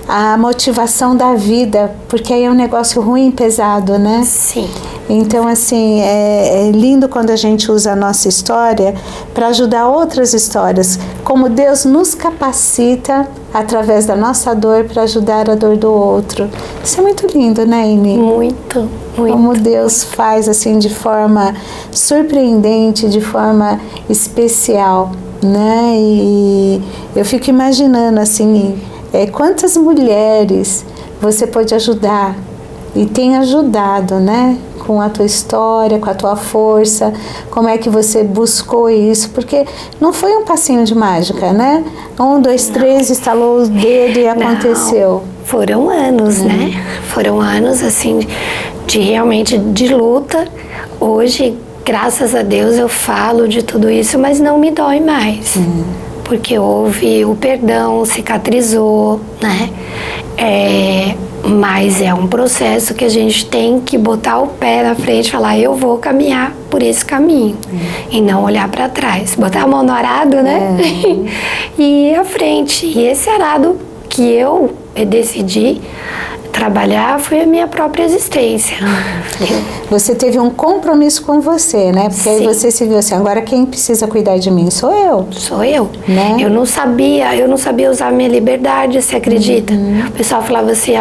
a motivação da vida, porque aí é um negócio ruim, pesado, né? Sim. Então, assim, é lindo quando a gente usa a nossa história para ajudar outras histórias, como Deus nos capacita através da nossa dor para ajudar a dor do outro. Isso é muito lindo, né, Eni? Muito, muito. Como Deus faz, assim, de forma surpreendente, de forma especial, né? E eu fico imaginando, assim, quantas mulheres você pode ajudar e tem ajudado, né? Com a tua história, com a tua força, como é que você buscou isso, porque não foi um passinho de mágica, né? 1, 2, 3, estalou o dedo e aconteceu. Foram anos, né? Foram anos, assim, realmente de luta. Hoje, graças a Deus, eu falo de tudo isso, mas não me dói mais. porque houve o perdão, cicatrizou, né? Mas é um processo que a gente tem que botar o pé na frente e falar, eu vou caminhar por esse caminho, e não olhar para trás, botar a mão no arado, né? E ir à frente. E esse arado que eu decidi trabalhar foi a minha própria existência. Você teve um compromisso com você, né? Porque aí você se viu assim, agora quem precisa cuidar de mim sou eu. Sou eu. Né? Eu não sabia usar a minha liberdade, você acredita? O pessoal falava assim,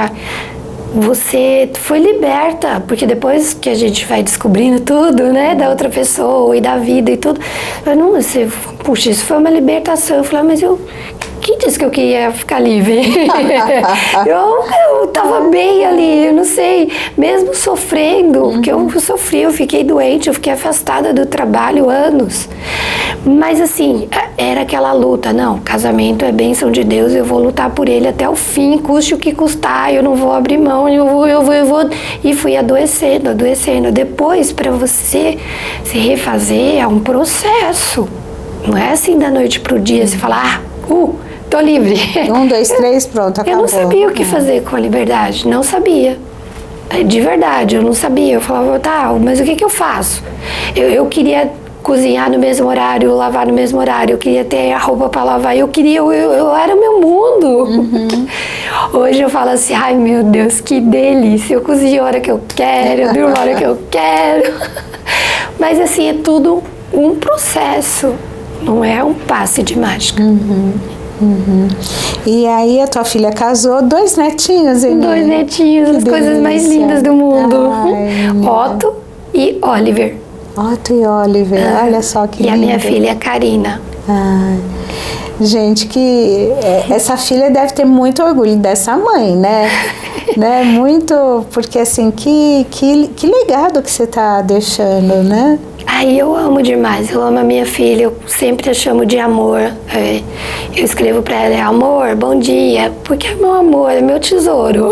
você foi liberta, porque depois que a gente vai descobrindo tudo, né, da outra pessoa e da vida e tudo, puxa, isso foi uma libertação. Eu falei, mas quem disse que eu queria ficar livre? eu tava bem ali, eu não sei, mesmo sofrendo, porque eu sofri, eu fiquei doente, eu fiquei afastada do trabalho anos. Mas assim, era aquela luta, não, casamento é bênção de Deus, eu vou lutar por ele até o fim, custe o que custar, eu não vou abrir mão, eu vou. E fui adoecendo. Depois, para você se refazer, é um processo. Não é assim da noite pro dia, você fala, tô livre. 1, 2, 3, pronto, acabou. Eu não sabia o que fazer com a liberdade, não sabia. De verdade, eu não sabia. Eu falava, mas o que eu faço? Eu queria cozinhar no mesmo horário, lavar no mesmo horário, eu queria ter a roupa para lavar, eu era o meu mundo. Hoje eu falo assim, ai meu Deus, que delícia, eu cozinho a hora que eu quero, eu durmo a hora que eu quero. Mas assim, é tudo um processo, não é um passe de mágica. E aí a tua filha casou, 2 netinhos, hein? 2 netinhos, as coisas mais lindas do mundo. Otto e Oliver. Otto e Oliver, olha só que lindo. E a minha filha, Karina. Gente, essa filha deve ter muito orgulho dessa mãe, né? Muito, porque assim, que legado que você está deixando, né? Eu amo demais, eu amo a minha filha, eu sempre a chamo de amor. Eu escrevo para ela, amor, bom dia, porque é meu amor, é meu tesouro.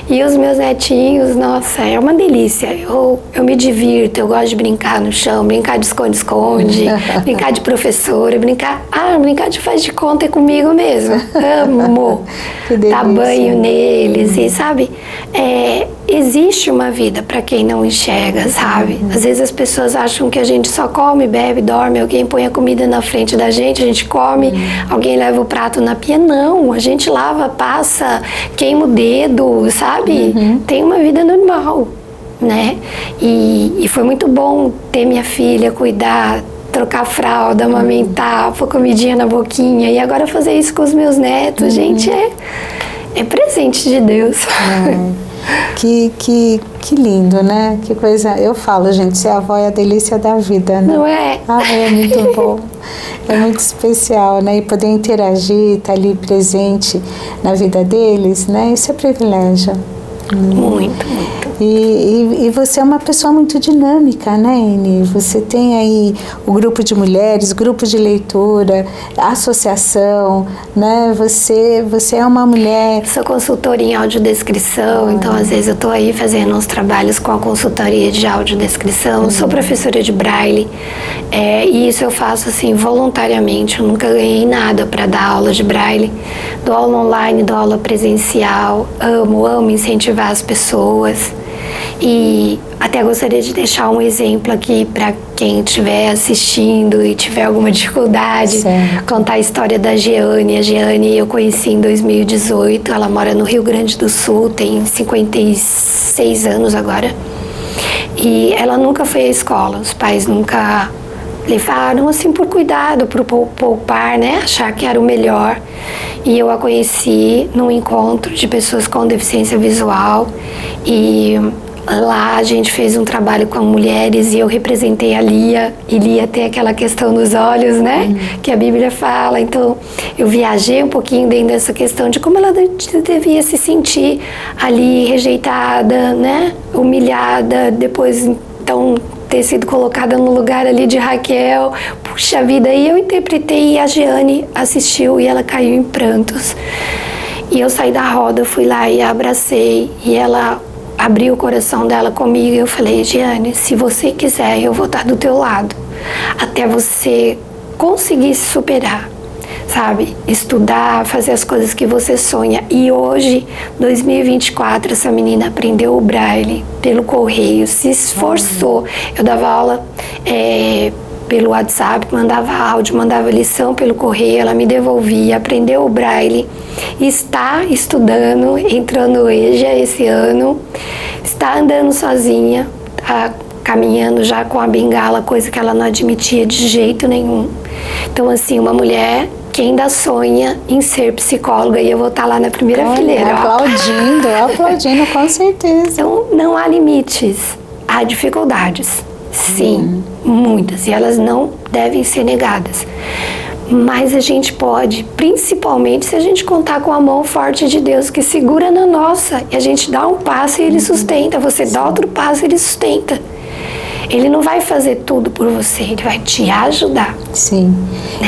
E os meus netinhos, nossa, é uma delícia. Eu me divirto, eu gosto de brincar no chão, brincar de esconde-esconde, brincar de professora, brincar de faz de conta é comigo mesmo. Amo dar banho neles e sabe, existe uma vida para quem não enxerga, sabe? Às vezes as pessoas acham que a gente só come, bebe, dorme, alguém põe a comida na frente da gente, a gente come, alguém leva o prato na pia. Não, a gente lava, passa, queima o dedo, sabe? Tem uma vida normal, né? E foi muito bom ter minha filha, cuidar, trocar fralda, amamentar, pôr comidinha na boquinha e agora fazer isso com os meus netos, gente, é presente de Deus. Que lindo, né? Que coisa. Eu falo, gente, ser avó é a delícia da vida, né? Não é? É muito bom. É muito especial, né? E poder interagir, estar ali presente na vida deles, né? Isso é privilégio. Muito. E você é uma pessoa muito dinâmica, né, Eni? Você tem aí o grupo de mulheres, grupo de leitura, associação, né? Você é uma mulher... Sou consultora em audiodescrição, então às vezes eu estou aí fazendo uns trabalhos com a consultoria de audiodescrição. Sou professora de Braille, e isso eu faço assim voluntariamente. Eu nunca ganhei nada para dar aula de Braille. Dou aula online, dou aula presencial. Amo incentivar as pessoas. E até gostaria de deixar um exemplo aqui para quem estiver assistindo e tiver alguma dificuldade, contar a história da Jeane. A Jeane eu conheci em 2018, ela mora no Rio Grande do Sul, tem 56 anos agora. E ela nunca foi à escola, os pais nunca levaram, assim, por cuidado, por poupar, né, achar que era o melhor. E eu a conheci num encontro de pessoas com deficiência visual e lá a gente fez um trabalho com mulheres e eu representei a Lia, e Lia tem aquela questão nos olhos, né, que a Bíblia fala. Então eu viajei um pouquinho dentro dessa questão de como ela devia se sentir ali rejeitada, né, humilhada, depois então ter sido colocada no lugar ali de Raquel. Puxa vida, e eu interpretei e a Jeane assistiu e ela caiu em prantos. E eu saí da roda, fui lá e a abracei e ela abriu o coração dela comigo e eu falei, Jeane, se você quiser, eu vou estar do teu lado até você conseguir se superar. sabe? Estudar, fazer as coisas que você sonha. E hoje, 2024, essa menina aprendeu o Braille pelo correio, se esforçou. Eu dava aula pelo WhatsApp, mandava áudio, mandava lição pelo correio, ela me devolvia, aprendeu o Braille, está estudando, entrou no EJA esse ano, está andando sozinha, está caminhando já com a bengala, coisa que ela não admitia de jeito nenhum. Então, assim, uma mulher que ainda sonha em ser psicóloga, e eu vou estar lá na primeira fileira. Aplaudindo, com certeza. Então, não há limites, há dificuldades, sim, muitas, e elas não devem ser negadas. Mas a gente pode, principalmente se a gente contar com a mão forte de Deus que segura na nossa, e a gente dá um passo e Ele sustenta, você dá outro passo e Ele sustenta. Ele não vai fazer tudo por você, Ele vai te ajudar. Sim.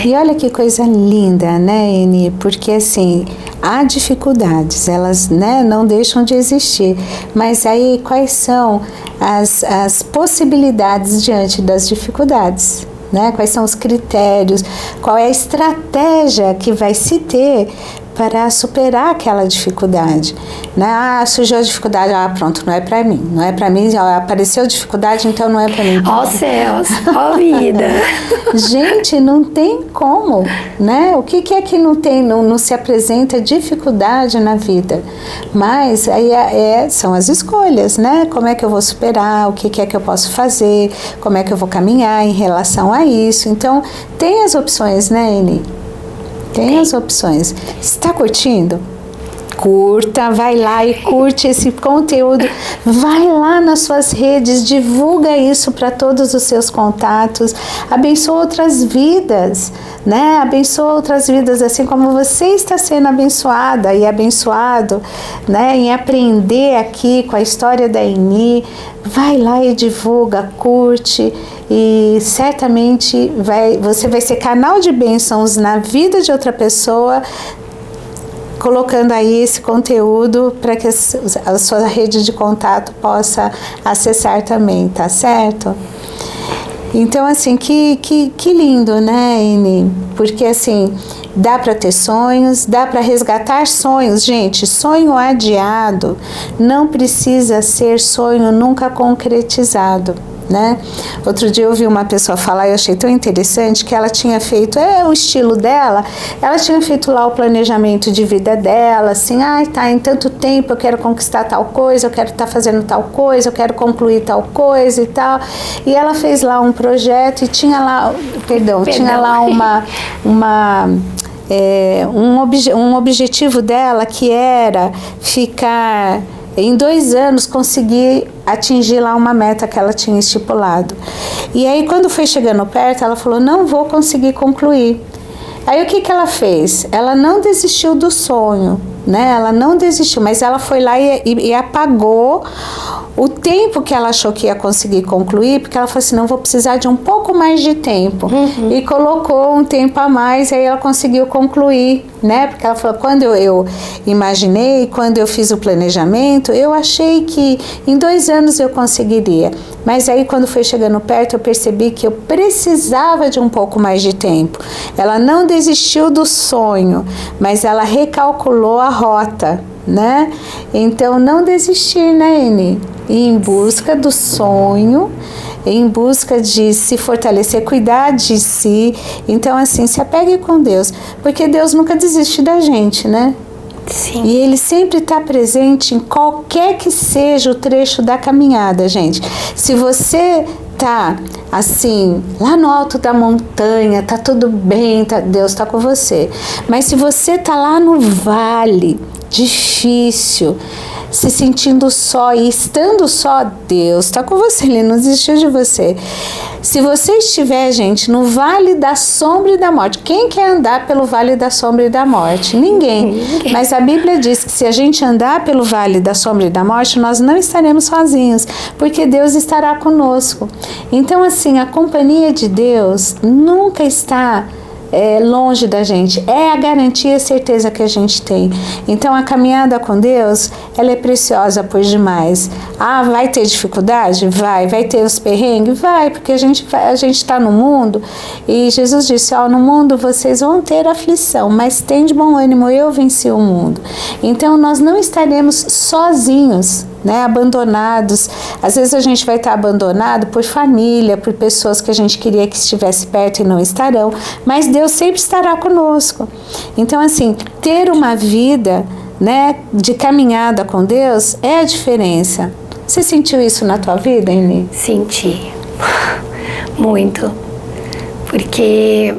E olha que coisa linda, né, Eni? Porque assim, há dificuldades, elas, né, não deixam de existir. Mas aí, quais são as possibilidades diante das dificuldades? Né? Quais são os critérios? Qual é a estratégia que vai se ter para superar aquela dificuldade? Né? Ah, surgiu a dificuldade, pronto, não é para mim. Não é para mim, apareceu dificuldade, então não é para mim. Ó céus, ó vida. Gente, não tem como, né? O que é que não tem, não se apresenta dificuldade na vida? Mas aí são as escolhas, né? Como é que eu vou superar? O que é que eu posso fazer? Como é que eu vou caminhar em relação a isso? Então, tem as opções, né, Eni? Tem as opções. Está curtindo? Curta, vai lá e curte esse conteúdo, vai lá nas suas redes, divulga isso para todos os seus contatos, abençoa outras vidas, né? Abençoa outras vidas, assim como você está sendo abençoada e abençoado, né? Em aprender aqui com a história da Eni, vai lá e divulga, curte, e certamente você vai ser canal de bênçãos na vida de outra pessoa, colocando aí esse conteúdo para que a sua rede de contato possa acessar também, tá certo? Então, assim, que lindo, né, Eni? Porque, assim, dá para ter sonhos, dá para resgatar sonhos. Gente, sonho adiado não precisa ser sonho nunca concretizado, né? Outro dia eu ouvi uma pessoa falar e eu achei tão interessante que ela tinha feito, o estilo dela, ela tinha feito lá o planejamento de vida dela, assim, em tanto tempo eu quero conquistar tal coisa, eu quero estar fazendo tal coisa, eu quero concluir tal coisa e tal, e ela fez lá um projeto e tinha lá, tinha lá um objetivo dela que era ficar em 2 anos conseguir atingir lá uma meta que ela tinha estipulado. E aí quando foi chegando perto, ela falou, não vou conseguir concluir. Aí o que ela fez? Ela não desistiu do sonho, né? Ela não desistiu, mas ela foi lá e apagou o tempo que ela achou que ia conseguir concluir, porque ela falou assim, não, vou precisar de um pouco mais de tempo. E colocou um tempo a mais, aí ela conseguiu concluir, né? Porque ela falou, quando eu imaginei, quando eu fiz o planejamento, eu achei que em 2 anos eu conseguiria. Mas aí quando foi chegando perto, eu percebi que eu precisava de um pouco mais de tempo. Ela não desistiu do sonho, mas ela recalculou a rota, né? Então, não desistir, né, Eni? Ir em busca do sonho, em busca de se fortalecer, cuidar de si. Então, assim, se apegue com Deus, porque Deus nunca desiste da gente, né? Sim. E Ele sempre está presente em qualquer que seja o trecho da caminhada, gente. Se você tá assim, lá no alto da montanha, tá tudo bem, Deus tá com você. Mas se você tá lá no vale, difícil, se sentindo só e estando só, Deus tá com você, Ele não desistiu de você. Se você estiver, gente, no vale da sombra e da morte, quem quer andar pelo vale da sombra e da morte? Ninguém. Mas a Bíblia diz que se a gente andar pelo vale da sombra e da morte, nós não estaremos sozinhos, porque Deus estará conosco. Então, assim, a companhia de Deus nunca está longe da gente, é a garantia e a certeza que a gente tem. Então a caminhada com Deus ela é preciosa por demais. Ah, vai ter dificuldade? Vai. Vai ter os perrengues? Vai, porque a gente está no mundo e Jesus disse, no mundo vocês vão ter aflição, mas tem de bom ânimo, eu venci o mundo. Então nós não estaremos sozinhos, né, abandonados. Às vezes a gente vai estar abandonado por família, por pessoas que a gente queria que estivesse perto e não estarão, mas Deus sempre estará conosco. Então, assim, ter uma vida, né, de caminhada com Deus é a diferença. Você sentiu isso na tua vida, Eni? Senti muito, porque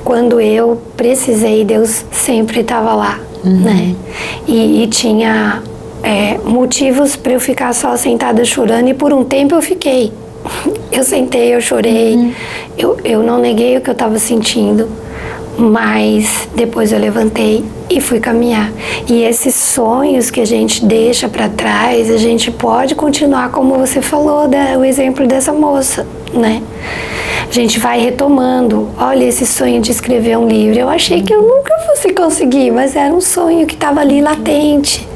quando eu precisei, Deus sempre estava lá, né? E tinha motivos para eu ficar só sentada chorando, e por um tempo eu fiquei. Eu sentei, eu chorei, eu não neguei o que eu estava sentindo, mas depois eu levantei e fui caminhar. E esses sonhos que a gente deixa para trás, a gente pode continuar, como você falou, o exemplo dessa moça, né? A gente vai retomando. Olha, esse sonho de escrever um livro, eu achei que eu nunca fosse conseguir, mas era um sonho que estava ali latente.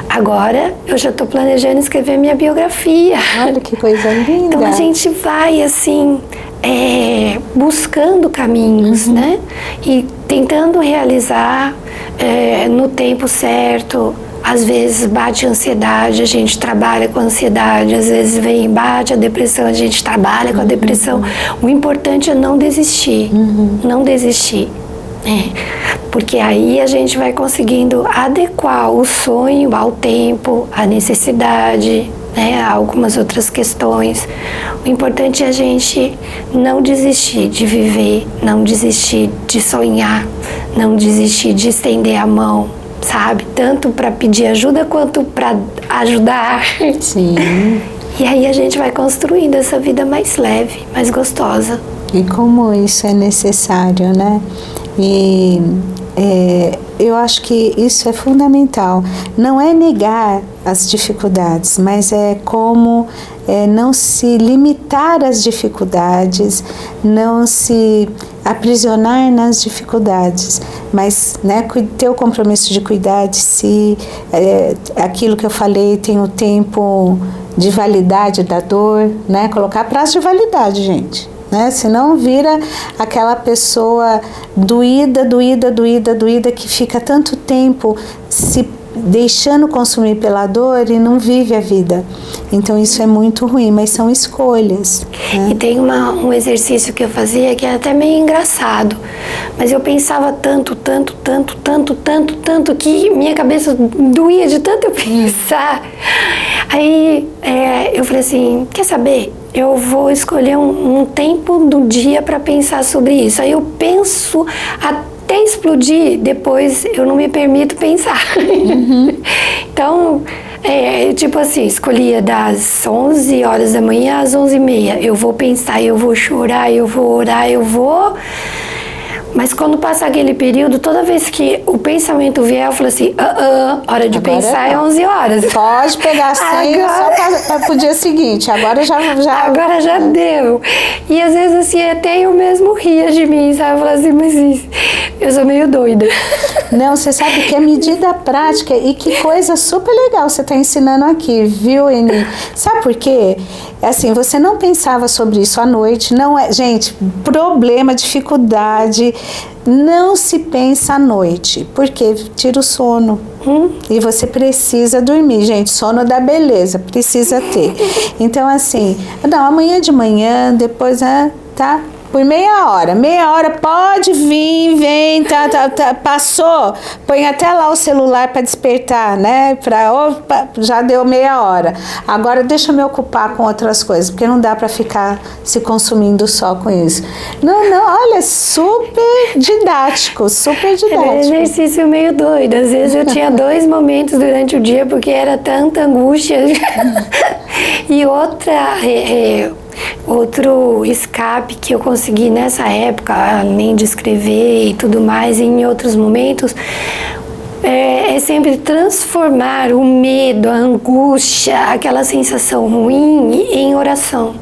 Agora eu já estou planejando escrever minha biografia. Olha que coisa linda. Então a gente vai assim, buscando caminhos, né? E tentando realizar no tempo certo. Às vezes bate a ansiedade, a gente trabalha com a ansiedade. Às vezes bate a depressão, a gente trabalha com a depressão. O importante é não desistir, não desistir. Porque aí a gente vai conseguindo adequar o sonho ao tempo, à necessidade, né, a algumas outras questões. O importante é a gente não desistir de viver, não desistir de sonhar, não desistir de estender a mão, sabe? Tanto para pedir ajuda quanto para ajudar. Sim. E aí a gente vai construindo essa vida mais leve, mais gostosa. E como isso é necessário, né? E eu acho que isso é fundamental. Não é negar as dificuldades, mas é como não se limitar às dificuldades, não se aprisionar nas dificuldades, mas, né, ter o compromisso de cuidar de si. Aquilo que eu falei, tem o tempo de validade da dor, né? Colocar prazo de validade, gente. Né? Senão vira aquela pessoa doída, que fica tanto tempo se deixando consumir pela dor e não vive a vida. Então isso é muito ruim, mas são escolhas, né? E tem um exercício que eu fazia que é até meio engraçado, mas eu pensava tanto que minha cabeça doía de tanto eu pensar. Aí eu falei assim, quer saber? Eu vou escolher um tempo do dia para pensar sobre isso. Aí eu penso até explodir, depois eu não me permito pensar. Então, tipo assim, escolhia das 11 horas da manhã às 11h30. Eu vou pensar, eu vou chorar, eu vou orar, eu vou... Mas quando passa aquele período, toda vez que o pensamento vier, eu falo assim, hora de agora pensar é 11 horas. Pode pegar a senha só pro dia seguinte, agora já... Agora já deu. E às vezes assim, até eu mesmo ria de mim, sabe? Eu falo assim, mas isso, eu sou meio doida. Não, você sabe que é medida prática e que coisa super legal você está ensinando aqui, viu, Eni? Sabe por quê? Assim, você não pensava sobre isso à noite, não é... Gente, problema, dificuldade... Não se pensa à noite, porque tira o sono. E você precisa dormir, gente. Sono da beleza, precisa ter. Então, assim, não, amanhã de manhã, depois, tá? Por meia hora pode vir, vem, tá, passou, põe até lá o celular para despertar, né? Opa, já deu meia hora. Agora deixa eu me ocupar com outras coisas, porque não dá para ficar se consumindo só com isso. Não, olha, super didático. É um exercício meio doido. Às vezes eu tinha 2 momentos durante o dia, porque era tanta angústia. E outro escape que eu consegui nessa época, além de escrever e tudo mais, em outros momentos, é sempre transformar o medo, a angústia, aquela sensação ruim em oração.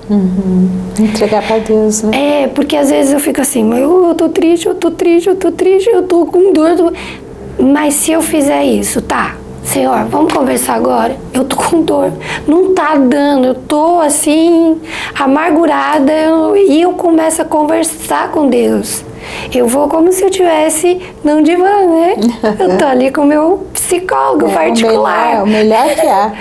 Entregar para Deus, né? Porque às vezes eu fico assim, eu tô triste, eu tô com dor. Mas se eu fizer isso, tá? Senhor, vamos conversar agora? Eu tô com dor, não tá dando, eu tô assim, amargurada, e eu começo a conversar com Deus. Eu vou como se eu tivesse num divã, né? Eu tô ali com o meu psicólogo particular. O melhor que há.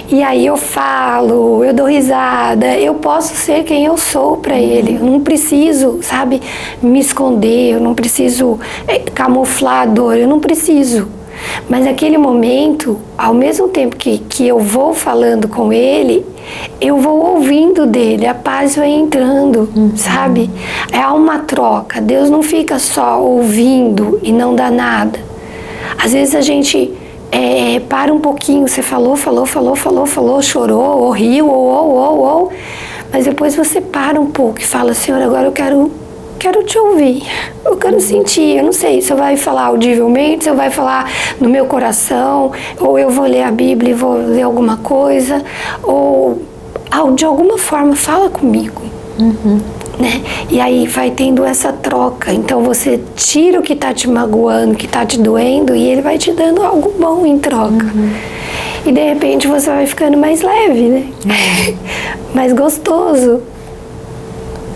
E aí eu falo, eu dou risada, eu posso ser quem eu sou para Ele. Eu não preciso, sabe, me esconder, eu não preciso camuflar a dor, eu não preciso. Mas naquele momento, ao mesmo tempo que eu vou falando com Ele, eu vou ouvindo dele, a paz vai entrando, sabe? É uma troca, Deus não fica só ouvindo e não dá nada. Às vezes a gente para um pouquinho, você falou, chorou, ou riu, ou, mas depois você para um pouco e fala, Senhor, agora eu quero te ouvir, eu quero sentir, eu não sei se eu vai falar audivelmente, se eu vai falar no meu coração, ou eu vou ler a Bíblia e vou ler alguma coisa, ou de alguma forma fala comigo, né? E aí vai tendo essa troca, então você tira o que está te magoando, o que está te doendo, e ele vai te dando algo bom em troca. E de repente você vai ficando mais leve, né? Mais gostoso.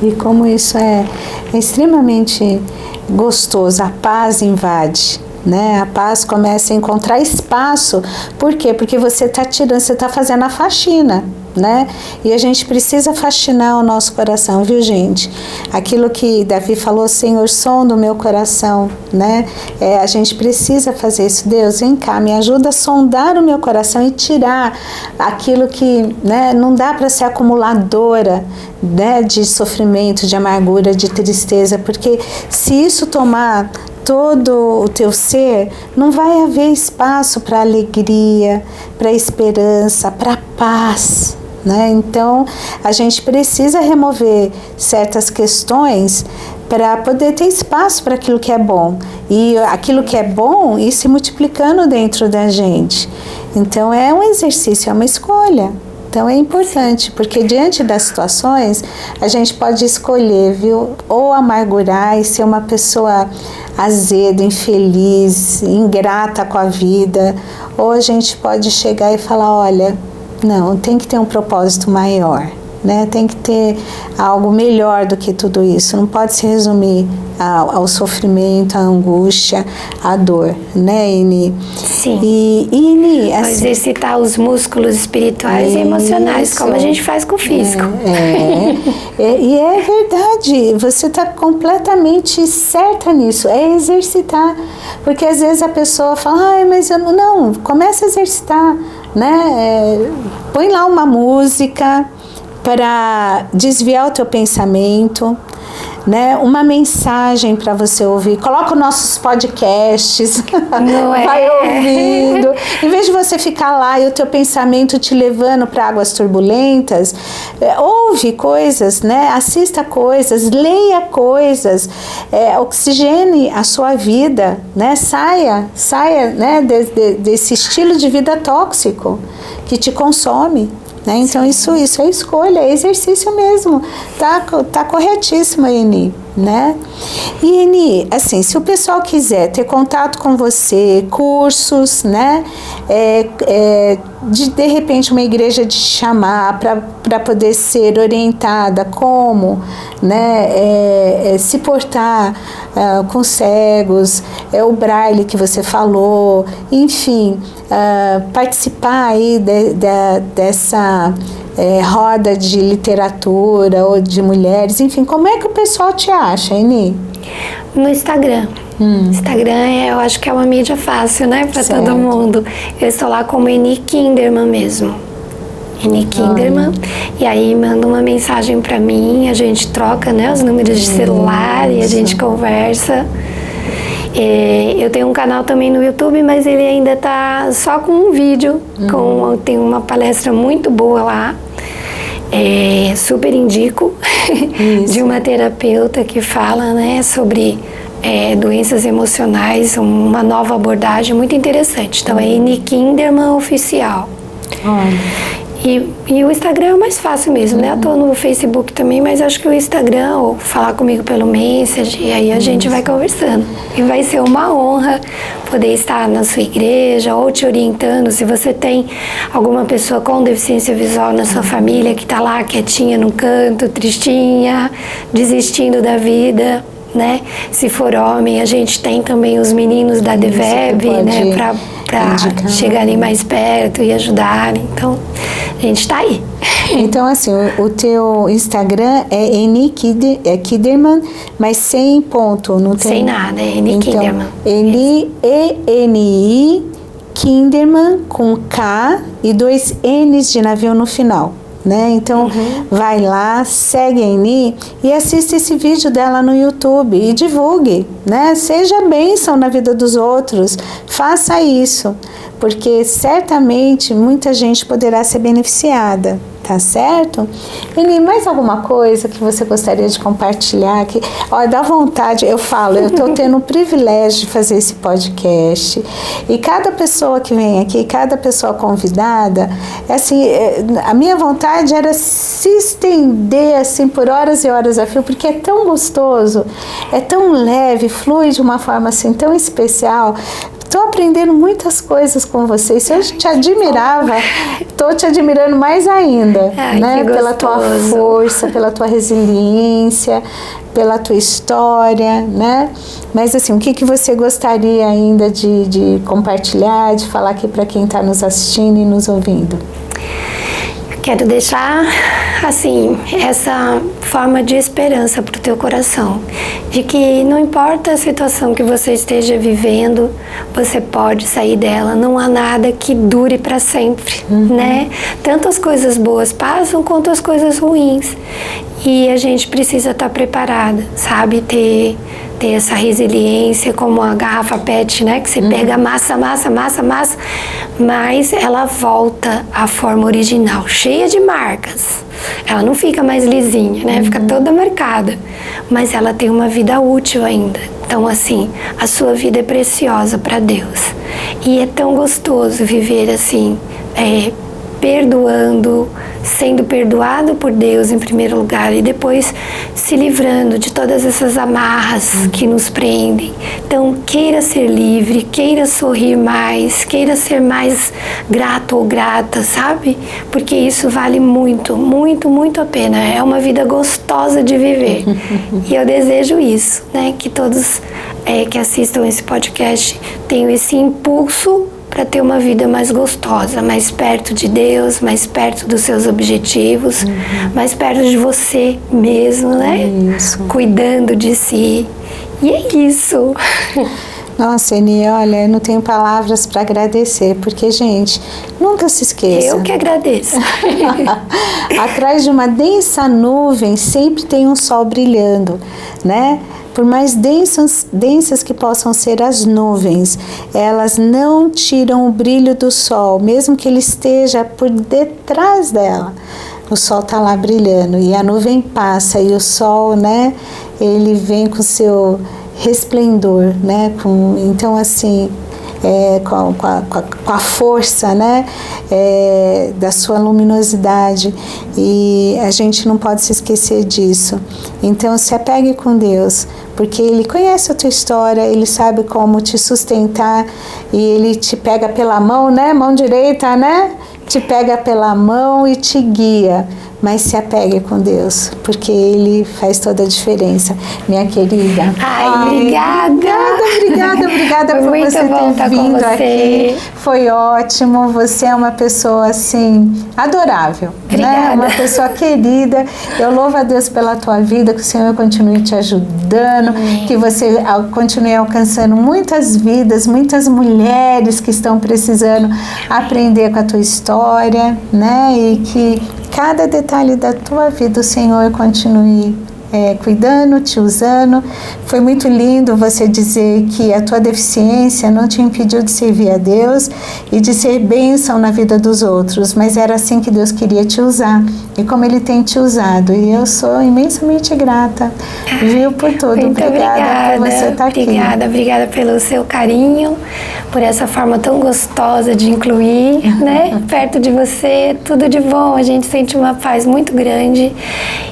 E como isso é extremamente gostoso, a paz invade, né? A paz começa a encontrar espaço. Por quê? Porque você está tirando, você está fazendo a faxina, né? E a gente precisa faxinar o nosso coração, viu, gente? Aquilo que Davi falou, Senhor, sonda o meu coração, né? A gente precisa fazer isso. Deus, vem cá, me ajuda a sondar o meu coração e tirar aquilo que, né, não dá para ser acumuladora, né, de sofrimento, de amargura, de tristeza, porque se isso tomar todo o teu ser, não vai haver espaço para alegria, para esperança, para paz, né? Então, a gente precisa remover certas questões para poder ter espaço para aquilo que é bom. E aquilo que é bom ir se multiplicando dentro da gente. Então, é um exercício, é uma escolha. Então é importante, porque diante das situações, a gente pode escolher, viu? Ou amargurar e ser uma pessoa azeda, infeliz, ingrata com a vida, ou a gente pode chegar e falar, olha, não, tem que ter um propósito maior, né? Tem que ter algo melhor do que tudo isso, não pode se resumir ao sofrimento, à angústia, à dor, né, Ini? Sim. E Ini, assim, exercitar os músculos espirituais e emocionais, como a gente faz com o físico. E é verdade, você está completamente certa nisso, é exercitar, porque às vezes a pessoa fala, mas eu não, começa a exercitar, né? Põe lá uma música para desviar o teu pensamento, né? Uma mensagem para você ouvir. Coloca os nossos podcasts, vai ouvindo. Em vez de você ficar lá e o teu pensamento te levando para águas turbulentas, ouve coisas, né? Assista coisas, leia coisas, oxigene a sua vida, né? Saia, né? Desse estilo de vida tóxico que te consome. Né? Então isso é escolha, é exercício mesmo, tá corretíssimo, Ini, né? E Ini, assim, se o pessoal quiser ter contato com você, cursos, né? De repente uma igreja te chamar para poder ser orientada como, né? Se portar com cegos, o braille que você falou, enfim, participar aí dessa roda de literatura ou de mulheres, enfim, como é que o pessoal te acha, Ini? No Instagram. Instagram, eu acho que é uma mídia fácil, né, para todo mundo. Eu estou lá como Ini Kinderman mesmo. Ini Kinderman. E aí manda uma mensagem para mim, a gente troca, né, os números de celular e a gente conversa. Eu tenho um canal também no YouTube, mas ele ainda tá só com um vídeo. Tem uma palestra muito boa lá. Super indico. De uma terapeuta que fala, né, sobre doenças emocionais, uma nova abordagem muito interessante. Então é Ini Kinderman Oficial. E o Instagram é o mais fácil mesmo, né? Eu tô no Facebook também, mas acho que o Instagram, ou falar comigo pelo Message, e aí a gente vai conversando. E vai ser uma honra poder estar na sua igreja ou te orientando. Se você tem alguma pessoa com deficiência visual na sua família que tá lá quietinha no canto, tristinha, desistindo da vida, né? Se for homem, a gente tem também os meninos da DVEB, né? Para chegarem mais perto e ajudarem. Então, a gente está aí. Então, assim, o teu Instagram é Kiderman, mas sem ponto, não tem? Sem nada, é Eni Kiderman. Eni Kinderman, com K e 2 N's de navio no final. Né? Então, vai lá, segue a Eni e assista esse vídeo dela no YouTube e divulgue, né? Seja bênção na vida dos outros, faça isso, porque certamente muita gente poderá ser beneficiada, tá certo? Eni, mais alguma coisa que você gostaria de compartilhar? Que, ó, dá vontade, eu falo, eu estou tendo o privilégio de fazer esse podcast e cada pessoa que vem aqui, cada pessoa convidada, assim, a minha vontade era se estender assim por horas e horas a fio, porque é tão gostoso, é tão leve, flui de uma forma assim tão especial. Estou aprendendo muitas coisas com vocês. Se eu te admirava, estou te admirando mais ainda, né? Pela tua força, pela tua resiliência, pela tua história, né? Mas assim, o que você gostaria ainda de compartilhar, de falar aqui para quem está nos assistindo e nos ouvindo? Quero deixar, assim, essa forma de esperança para o teu coração, de que não importa a situação que você esteja vivendo, você pode sair dela, não há nada que dure para sempre, né? Tanto as coisas boas passam, quanto as coisas ruins, e a gente precisa estar preparada, sabe? Ter essa resiliência, como a garrafa PET, né? Que você pega massa, mas ela volta à forma original, cheia de marcas. Ela não fica mais lisinha, né? Fica toda marcada, mas ela tem uma vida útil ainda. Então, assim, a sua vida é preciosa para Deus. E é tão gostoso viver assim, perdoando, sendo perdoado por Deus em primeiro lugar e depois se livrando de todas essas amarras que nos prendem. Então, queira ser livre, queira sorrir mais, queira ser mais grato ou grata, sabe? Porque isso vale muito, muito, muito a pena. É uma vida gostosa de viver. E eu desejo isso, né? Que todos que assistam esse podcast tenham esse impulso para ter uma vida mais gostosa, mais perto de Deus, mais perto dos seus objetivos, mais perto de você mesmo, né? Isso. Cuidando de si. E é isso. Nossa, Eni, olha, eu não tenho palavras para agradecer, porque, gente, nunca se esqueça. Eu que agradeço. Atrás de uma densa nuvem sempre tem um sol brilhando, né? Por mais densas que possam ser as nuvens, elas não tiram o brilho do sol, mesmo que ele esteja por detrás dela. O sol está lá brilhando e a nuvem passa e o sol, né, ele vem com seu resplendor, né? Então, assim, com a força, né, da sua luminosidade, e a gente não pode se esquecer disso. Então, se apegue com Deus, porque Ele conhece a tua história, Ele sabe como te sustentar, e Ele te pega pela mão, né, mão direita, né, te pega pela mão e te guia. Mas se apegue com Deus, porque Ele faz toda a diferença, minha querida. Ai, Obrigada por muito você ter vindo aqui. Foi ótimo, você é uma pessoa, assim, adorável. Obrigada. Né? Uma pessoa querida. Eu louvo a Deus pela tua vida, que o Senhor continue te ajudando, que você continue alcançando muitas vidas, muitas mulheres que estão precisando aprender com a tua história, né? E que cada detalhe da tua vida o Senhor continue cuidando, te usando. Foi muito lindo você dizer que a tua deficiência não te impediu de servir a Deus e de ser bênção na vida dos outros, mas era assim que Deus queria te usar e como Ele tem te usado. E eu sou imensamente grata, viu, por tudo. Muito obrigada por você estar aqui. Obrigada pelo seu carinho, por essa forma tão gostosa de incluir, né? Perto de você, tudo de bom. A gente sente uma paz muito grande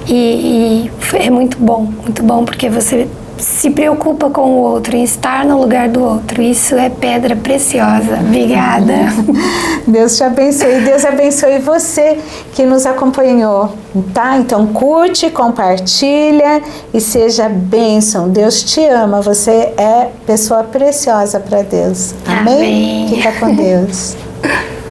e é muito bom porque você se preocupa com o outro, em estar no lugar do outro. Isso é pedra preciosa. Obrigada. Deus te abençoe. Deus abençoe você que nos acompanhou, tá? Então curte, compartilha e seja bênção. Deus te ama. Você é pessoa preciosa para Deus. Amém? Amém. Fica com Deus.